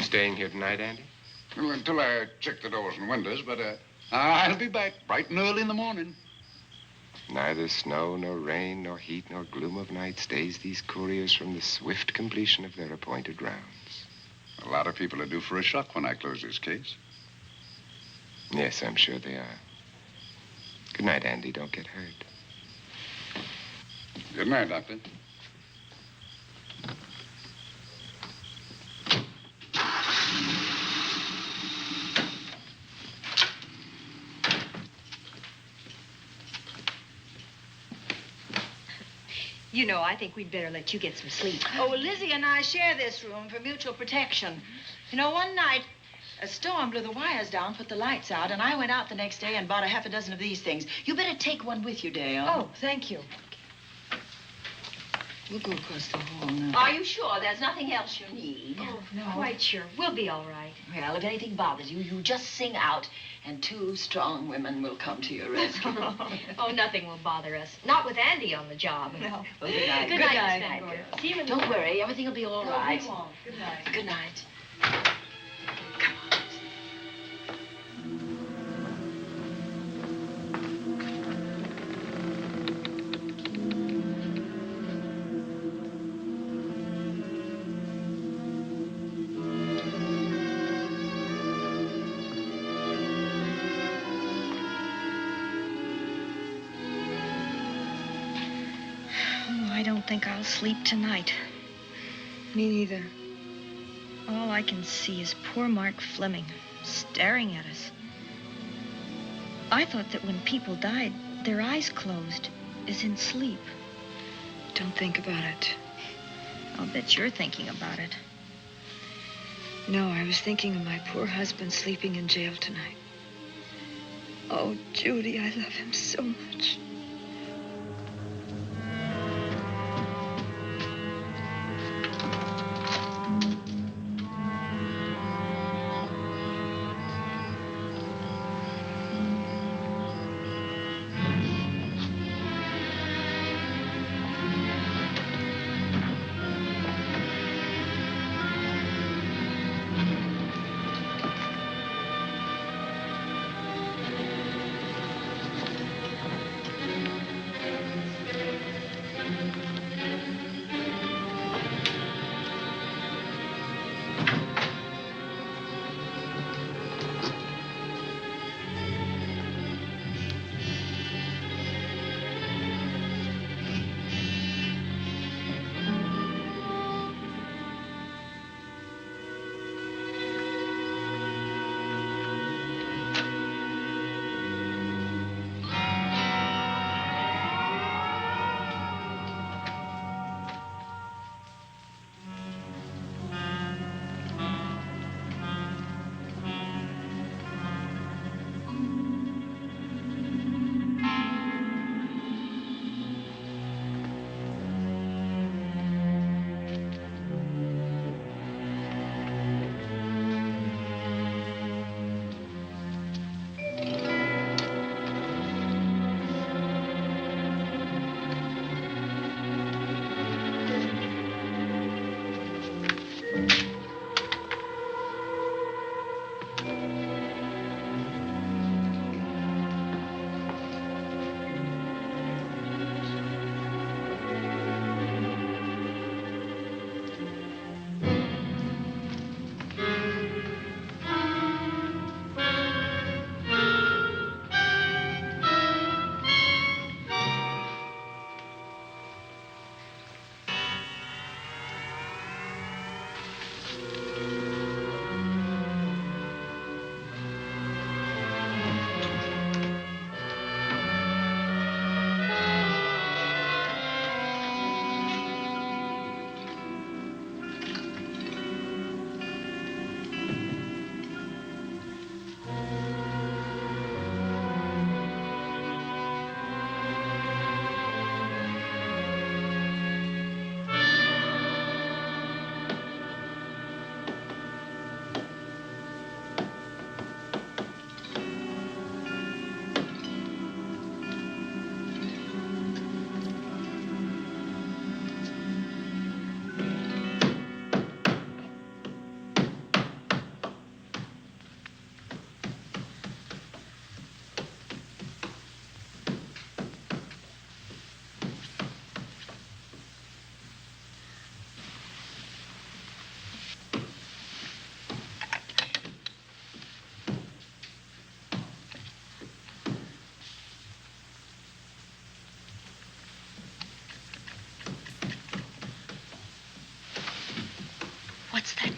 Staying here tonight, Andy? Well, until I check the doors and windows, but I'll be back bright and early in the morning. Neither snow, nor rain, nor heat, nor gloom of night stays these couriers from the swift completion of their appointed rounds. A lot of people are due for a shock when I close this case. Yes, I'm sure they are. Good night, Andy. Don't get hurt. Good night, Doctor. You know, I think we'd better let you get some sleep. Oh, well, Lizzie and I share this room for mutual protection. You know, one night, a storm blew the wires down, put the lights out, and I went out the next day and bought a half a dozen of these things. You better take one with you, Dale. Oh, thank you. We'll go across the hall now. Are you sure there's nothing else you need? Oh, no. Quite sure. We'll be all right. Well, if anything bothers you, you just sing out, and 2 strong women will come to your rescue. Oh, nothing will bother us. Not with Andy on the job. No. Well, good night. Good night, Miss Van Gorder. See you in the Don't morning. worry, everything will be all right. We won't. Good night. Good night. I don't think I'll sleep tonight. Me neither. All I can see is poor Mark Fleming staring at us. I thought that when people died, their eyes closed, as in sleep. Don't think about it. I'll bet you're thinking about it. No, I was thinking of my poor husband sleeping in jail tonight. Oh, Judy, I love him so much.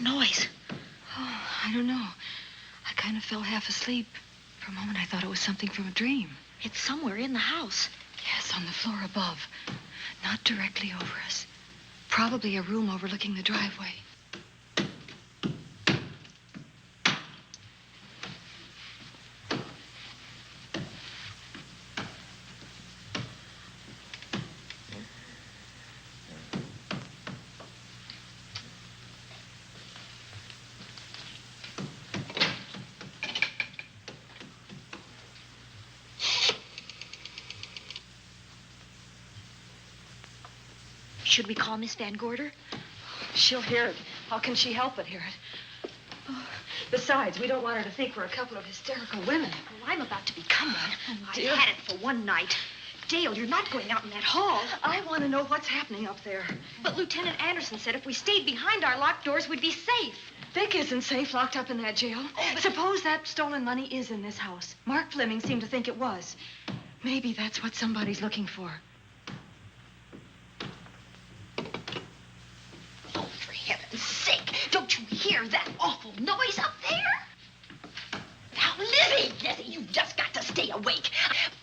noise? Oh, I don't know. I kind of fell half asleep. For a moment, I thought it was something from a dream. It's somewhere in the house. Yes, on the floor above. Not directly over us. Probably a room overlooking the driveway. Should we call Miss Van Gorder? She'll hear it. How can she help but hear it? Oh, besides, we don't want her to think we're a couple of hysterical women. Well, I'm about to become one. Oh, I dear. had it for one night. Dale, you're not going out in that hall. I want to know what's happening up there. But Lieutenant Anderson said if we stayed behind our locked doors, we'd be safe. Vic isn't safe locked up in that jail. Suppose that stolen money is in this house. Mark Fleming seemed to think it was. Maybe that's what somebody's looking for. Oh, for heaven's sake, don't you hear that awful noise up there? Now, Lizzie, you've just got to stay awake.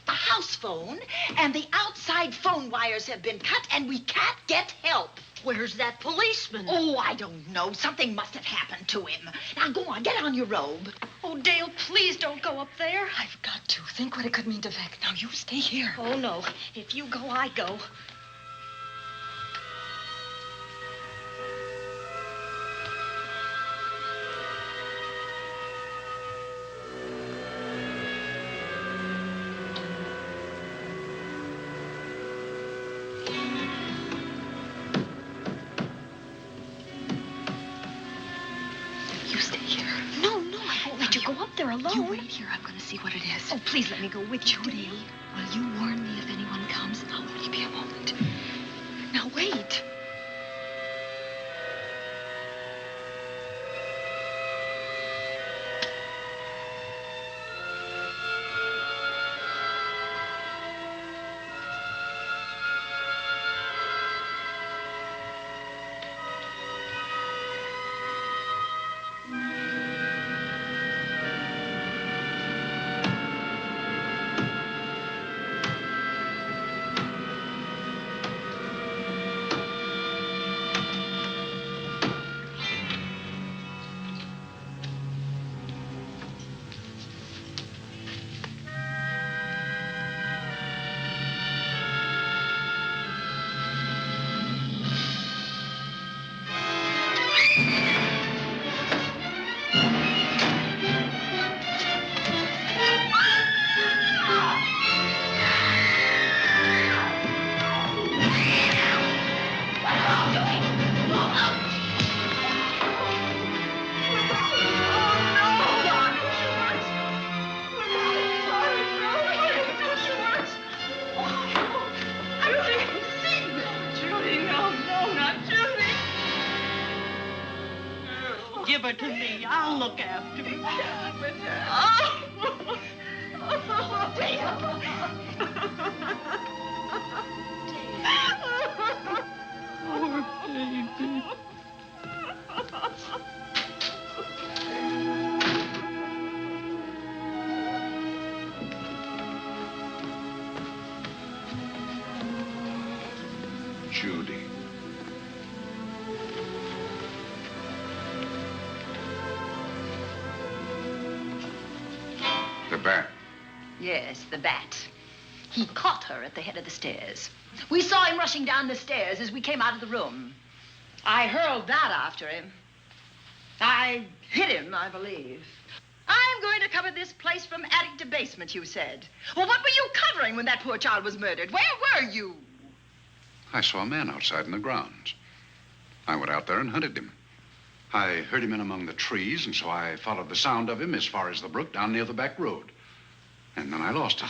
The house phone and the outside phone wires have been cut, and we can't get help. Where's that policeman? Oh, I don't know. Something must have happened to him. Now, go on, get on your robe. Oh, Dale, please don't go up there. I've got to. Think what it could mean to Vic. Now, you stay here. Oh, no. If you go, I go. Alone. You wait here. I'm going to see what it is. Oh, please let me go with you, Judy. Will you warn me if anyone comes? I'll only be a moment. Now, wait. Give her to me. I'll look after her. Poor baby. Judy. The bat. Yes, the bat. He caught her at the head of the stairs. We saw him rushing down the stairs as we came out of the room. I hurled that after him. I hit him, I believe. I'm going to cover this place from attic to basement, you said. Well, what were you covering when that poor child was murdered? Where were you? I saw a man outside in the grounds. I went out there and hunted him. I heard him in among the trees, and so I followed the sound of him as far as the brook down near the back road. And then I lost him.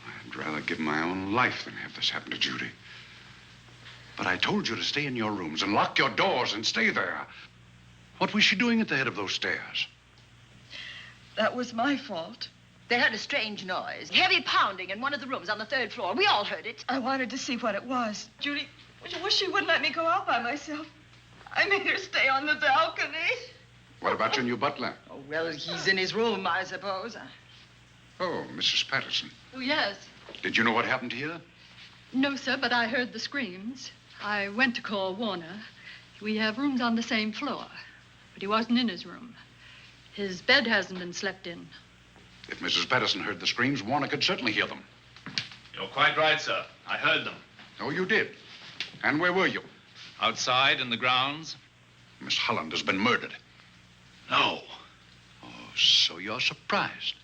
I'd rather give my own life than have this happen to Judy. But I told you to stay in your rooms and lock your doors and stay there. What was she doing at the head of those stairs? That was my fault. They heard a strange noise, heavy pounding in one of the rooms on the third floor. We all heard it. I wanted to see what it was. Judy, I wish she wouldn't let me go out by myself. I made her stay on the balcony. What about your new butler? Oh, well, he's in his room, I suppose. Oh, Mrs. Patterson. Oh, yes. Did you know what happened here? No, sir, but I heard the screams. I went to call Warner. We have rooms on the same floor, but he wasn't in his room. His bed hasn't been slept in. If Mrs. Patterson heard the screams, Warner could certainly hear them. You're quite right, sir. I heard them. Oh, you did? And where were you? Outside in the grounds. Miss Holland has been murdered. No. Oh, so you're surprised.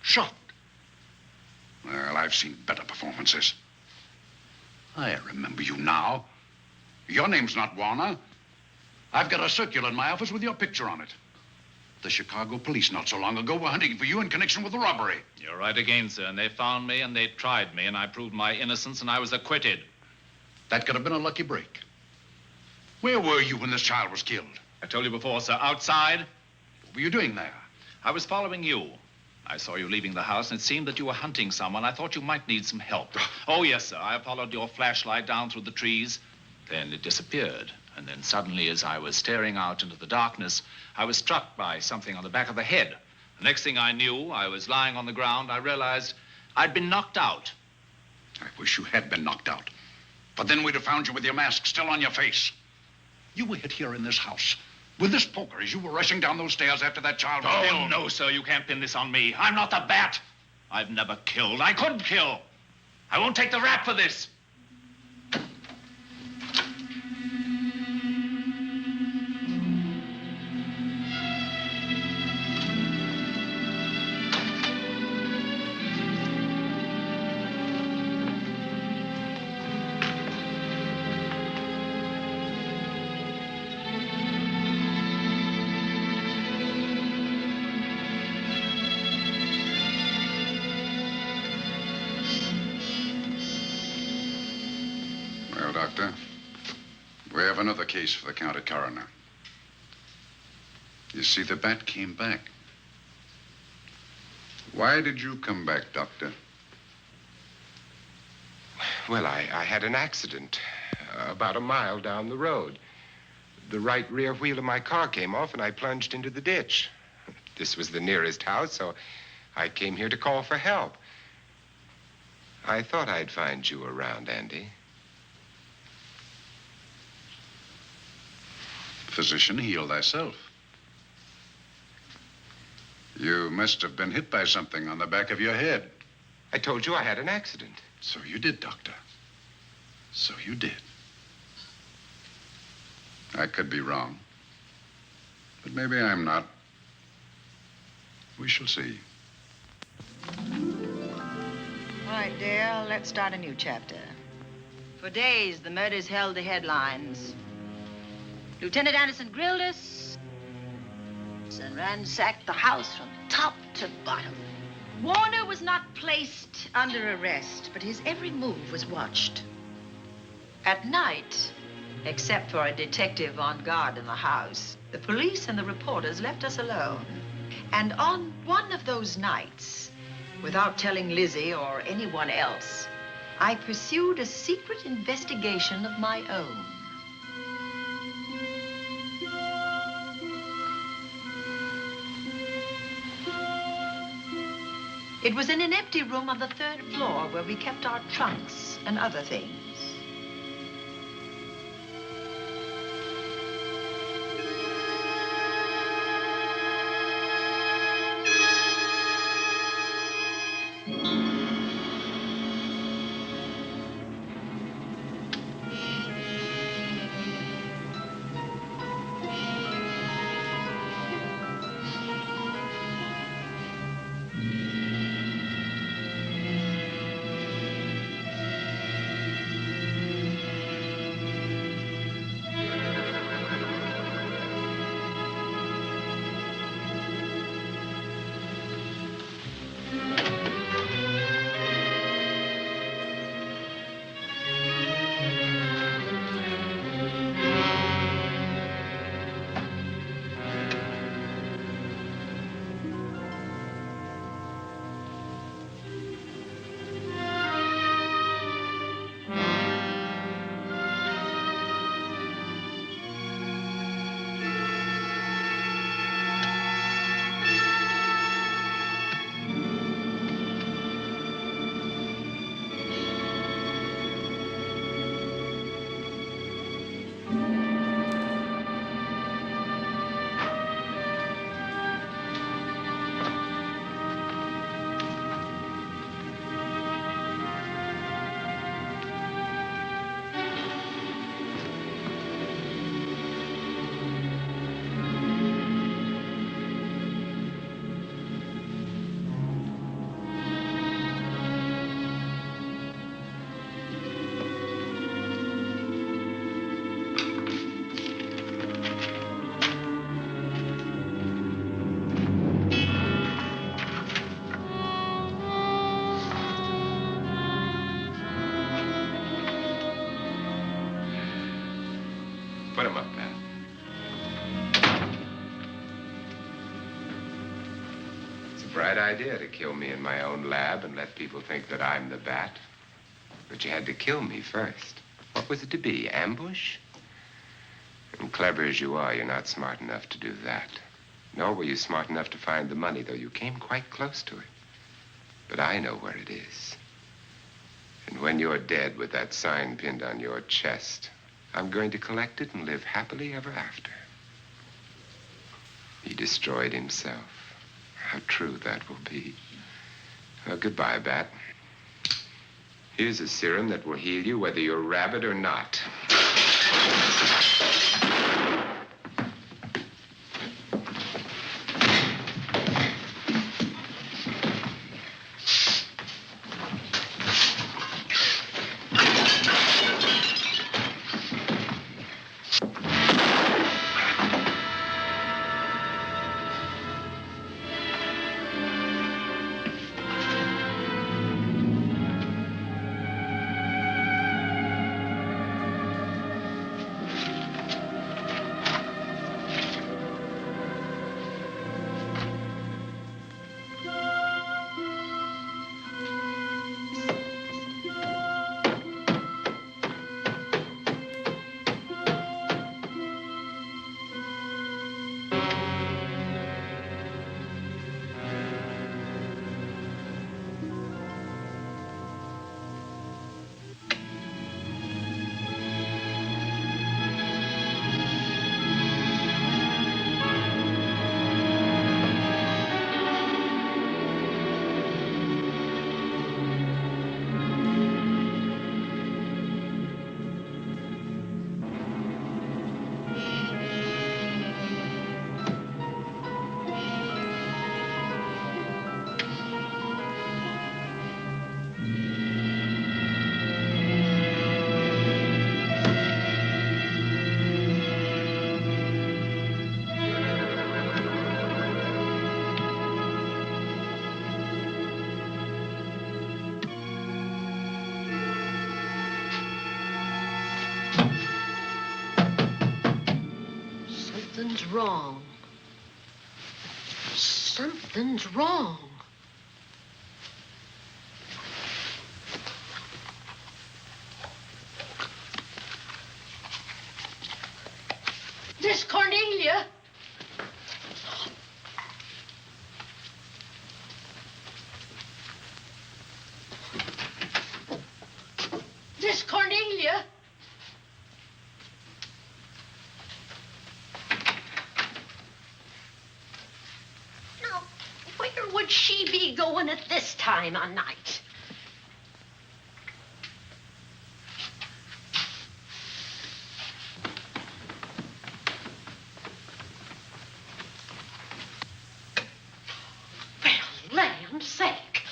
Shocked. Well, I've seen better performances. I remember you now. Your name's not Warner. I've got a circular in my office with your picture on it. The Chicago police not so long ago were hunting for you in connection with the robbery. You're right again, sir. And they found me and they tried me and I proved my innocence and I was acquitted. That could have been a lucky break. Where were you when this child was killed? I told you before, sir. Outside. What were you doing there? I was following you. I saw you leaving the house, and it seemed that you were hunting someone. I thought you might need some help. Oh, yes, sir. I followed your flashlight down through the trees. Then it disappeared. And then suddenly, as I was staring out into the darkness, I was struck by something on the back of the head. The next thing I knew, I was lying on the ground. I realized I'd been knocked out. I wish you had been knocked out. But then we'd have found you with your mask still on your face. You were hit here in this house with this poker as you were rushing down those stairs after that child was killed. Oh, no, sir. You can't pin this on me. I'm not the bat. I've never killed. I couldn't kill. I won't take the rap for this. Doctor. We have another case for the county coroner. You see, the bat came back. Why did you come back, Doctor? Well, I had an accident about a mile down the road. The right rear wheel of my car came off, and I plunged into the ditch. This was the nearest house, so I came here to call for help. I thought I'd find you around, Andy. Physician, heal thyself. You must have been hit by something on the back of your head. I told you I had an accident. So you did, Doctor. So you did. I could be wrong. But maybe I'm not. We shall see. All right, Dale, let's start a new chapter. For days, the murders held the headlines. Lieutenant Anderson grilled us and ransacked the house from top to bottom. Warner was not placed under arrest, but his every move was watched. At night, except for a detective on guard in the house, the police and the reporters left us alone. And on one of those nights, without telling Lizzie or anyone else, I pursued a secret investigation of my own. It was in an empty room on the 3rd floor where we kept our trunks and other things. Put him up, Pat. It's a bright idea to kill me in my own lab and let people think that I'm the bat. But you had to kill me first. What was it to be, ambush? And clever as you are, you're not smart enough to do that. Nor were you smart enough to find the money, though you came quite close to it. But I know where it is. And when you're dead with that sign pinned on your chest, I'm going to collect it and live happily ever after. He destroyed himself. How true that will be. Well, goodbye, Bat. Here's a serum that will heal you whether you're rabid or not. Something's wrong. Something's wrong. Miss Cornelia. Miss Cornelia. Now, where would she be going at this time of night? Land's sake.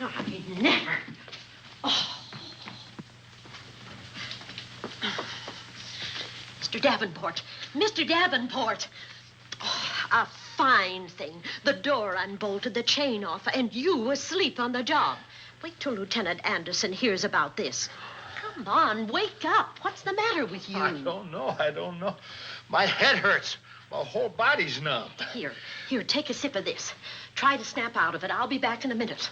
I never. Oh. Mr. Davenport. Mr. Davenport. Oh, a fine thing. The door unbolted, the chain off, and you asleep on the job. Wait till Lieutenant Anderson hears about this. Come on, wake up. What's the matter with you? I don't know. My head hurts. My whole body's numb. Here, take a sip of this. Try to snap out of it. I'll be back in a minute.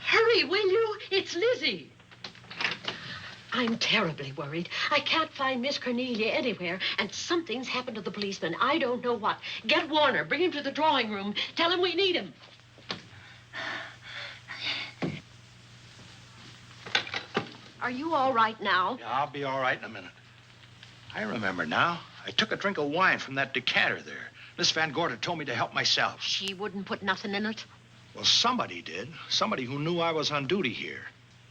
Hurry, will you? It's Lizzie. I'm terribly worried. I can't find Miss Cornelia anywhere, and something's happened to the policeman. I don't know what. Get Warner. Bring him to the drawing room. Tell him we need him. Are you all right now? Yeah, I'll be all right in a minute. I remember now. I took a drink of wine from that decanter there. Miss Van Gorder told me to help myself. She wouldn't put nothing in it? Well, somebody did. Somebody who knew I was on duty here.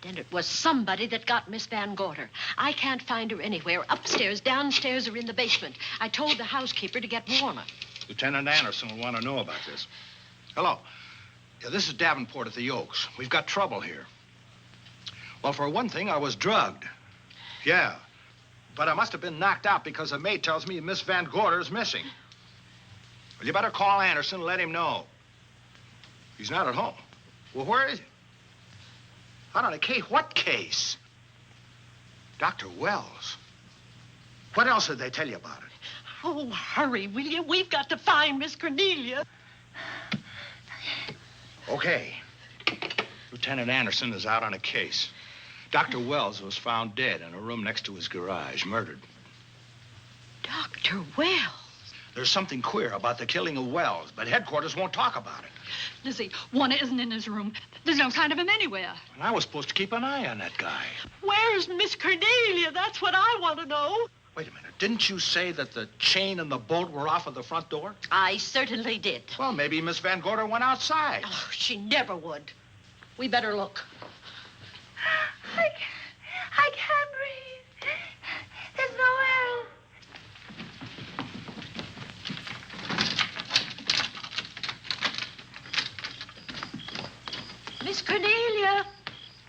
Then it was somebody that got Miss Van Gorder. I can't find her anywhere. Upstairs, downstairs, or in the basement. I told the housekeeper to get Warner. Lieutenant Anderson will want to know about this. Hello. Yeah, this is Davenport at the Oaks. We've got trouble here. Well, for one thing, I was drugged. Yeah. But I must have been knocked out because the maid tells me Miss Van Gorder is missing. Well, you better call Anderson and let him know. He's not at home. Well, where is he? Out on a case? What case? Dr. Wells. What else did they tell you about it? Oh, hurry, will you? We've got to find Miss Cornelia. Okay. Lieutenant Anderson is out on a case. Dr. Wells was found dead in a room next to his garage, murdered. Dr. Wells? There's something queer about the killing of Wells, but headquarters won't talk about it. Lizzie, Warner isn't in his room. There's no sign of him anywhere. And I was supposed to keep an eye on that guy. Where's Miss Cornelia? That's what I want to know. Wait a minute. Didn't you say that the chain and the bolt were off of the front door? I certainly did. Well, maybe Miss Van Gorder went outside. Oh, she never would. We better look. I can't breathe. There's no air. Miss Cornelia.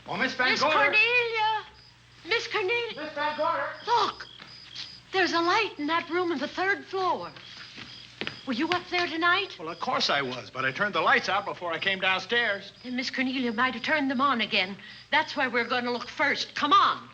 Oh, Miss Van Miss Gorder. Cornelia. Miss Cornelia. Miss Van Gorder. Look. There's a light in that room on the 3rd floor. Were you up there tonight? Well, of course I was, but I turned the lights out before I came downstairs. And Miss Cornelia might have turned them on again. That's where we're going to look first. Come on.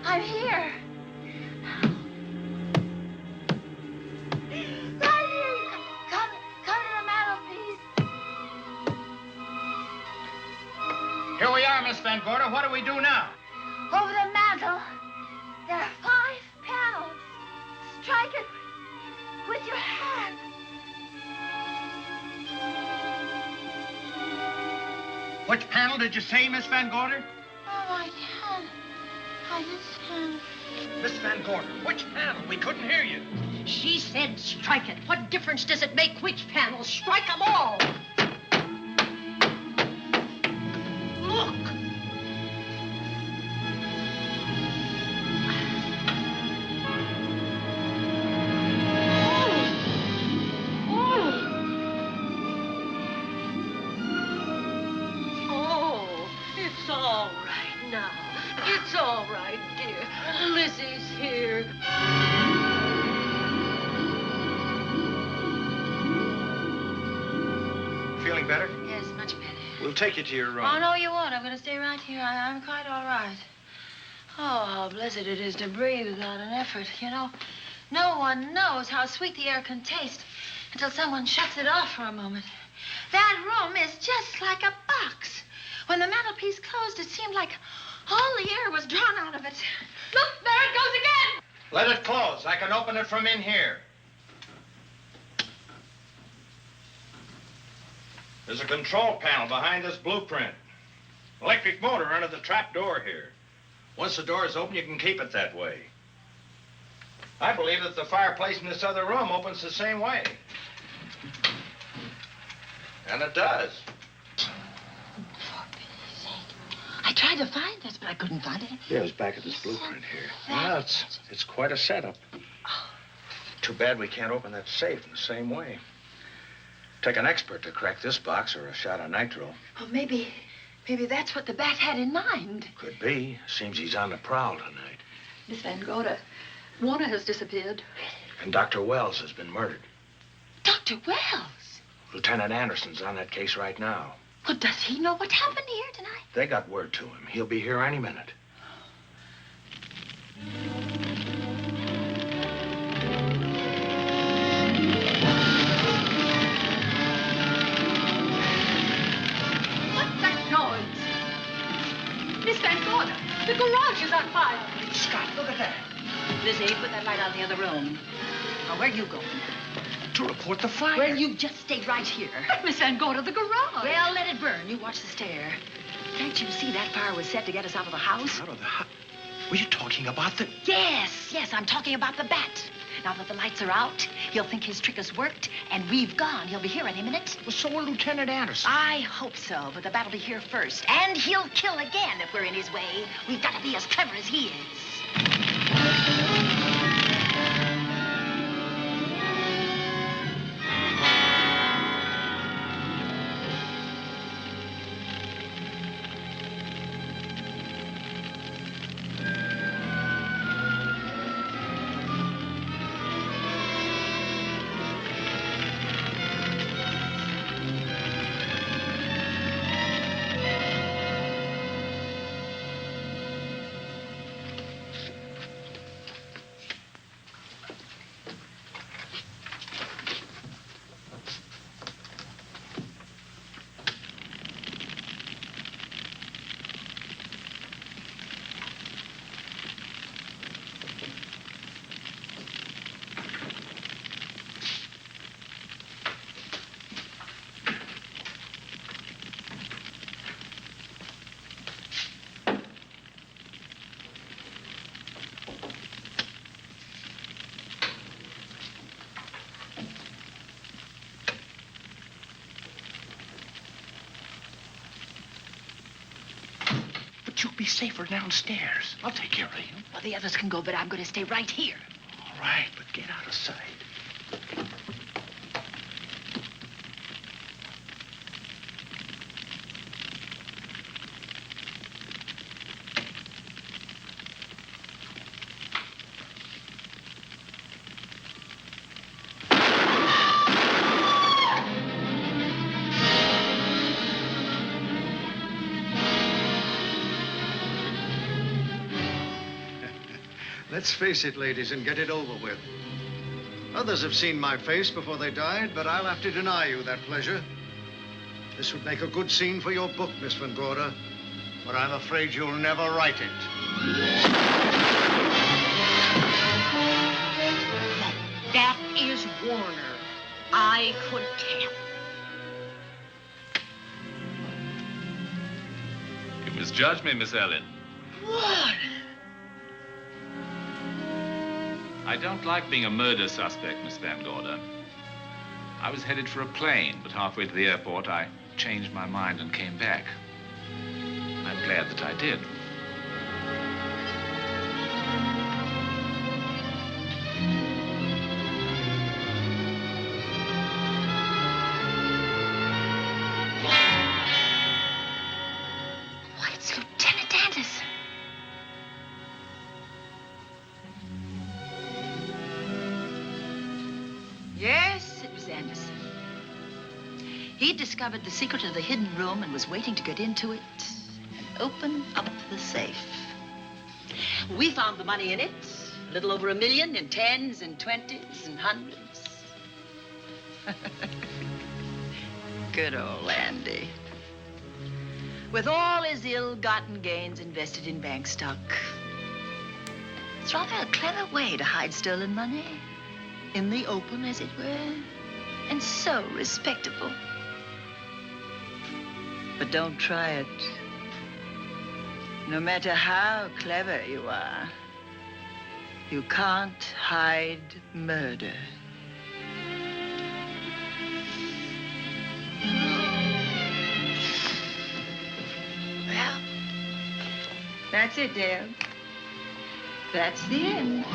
I'm here. Right here. Come to the mantelpiece. Here we are, Miss Van Gorder. What do we do now? Over the mantel, there are 5 panels. Strike it with your hand. Which panel did you say, Miss Van Gorder? Oh, I can't. I just can't. Miss Van Gorder, which panel? We couldn't hear you. She said strike it. What difference does it make which panel? Strike them all. Look. It's all right now. It's all right, dear. Lizzie's here. Feeling better? Yes, much better. We'll take you to your room. Oh, no, you won't. I'm going to stay right here. I'm quite all right. Oh, how blessed it is to breathe without an effort. You know, no one knows how sweet the air can taste until someone shuts it off for a moment. That room is just like a box. When the mantelpiece closed, it seemed like all the air was drawn out of it. Look, there it goes again. Let it close. I can open it from in here. There's a control panel behind this blueprint. Electric motor under the trap door here. Once the door is open, you can keep it that way. I believe that the fireplace in this other room opens the same way. And it does. I tried to find this, but I couldn't find it. Yeah, it's back at this blueprint here. Well, it's quite a setup. Too bad we can't open that safe in the same way. Take an expert to crack this box or a shot of nitro. Well, maybe that's what the bat had in mind. Could be. Seems he's on the prowl tonight. Miss Van Gorder, Warner has disappeared. And Dr. Wells has been murdered. Dr. Wells? Lieutenant Anderson's on that case right now. Well, does he know what happened here tonight? They got word to him. He'll be here any minute. What's that noise? Miss Van Gorder, the garage is on fire. Scott, look at that. Lizzie, put that light out in the other room. Now, where are you going? to report the fire. Well, you just stay right here. Miss Van Gorder, the garage. Well, let it burn. You watch the stair. Can't you see that fire was set to get us out of the house? Out of the house? Were you talking about the... Yes, I'm talking about the bat. Now that the lights are out, he'll think his trick has worked, and we've gone. He'll be here any minute. Well, so will Lieutenant Anderson. I hope so, but the bat will be here first. And he'll kill again if we're in his way. We've got to be as clever as he is. But you'll be safer downstairs. I'll take care of you. Well, the others can go, but I'm going to stay right here. All right, but get out of sight. Let's face it, ladies, and get it over with. Others have seen my face before they died, but I'll have to deny you that pleasure. This would make a good scene for your book, Miss Van Gorder, but I'm afraid you'll never write it. That is Warner. I could tell. You misjudged me, Miss Ellen. Warner! I don't like being a murder suspect, Miss Van Gorder. I was headed for a plane, but halfway to the airport, I changed my mind and came back. I'm glad that I did. Why, it's Lieutenant Anderson. Yes, it was Anderson. He'd discovered the secret of the hidden room and was waiting to get into it and open up the safe. We found the money in it, a little over $1 million in tens and twenties and hundreds. Good old Andy. With all his ill-gotten gains invested in bank stock. It's rather a clever way to hide stolen money. In the open, as it were, and so respectable. But don't try it. No matter how clever you are, you can't hide murder. Well, that's it, Dale. That's the end.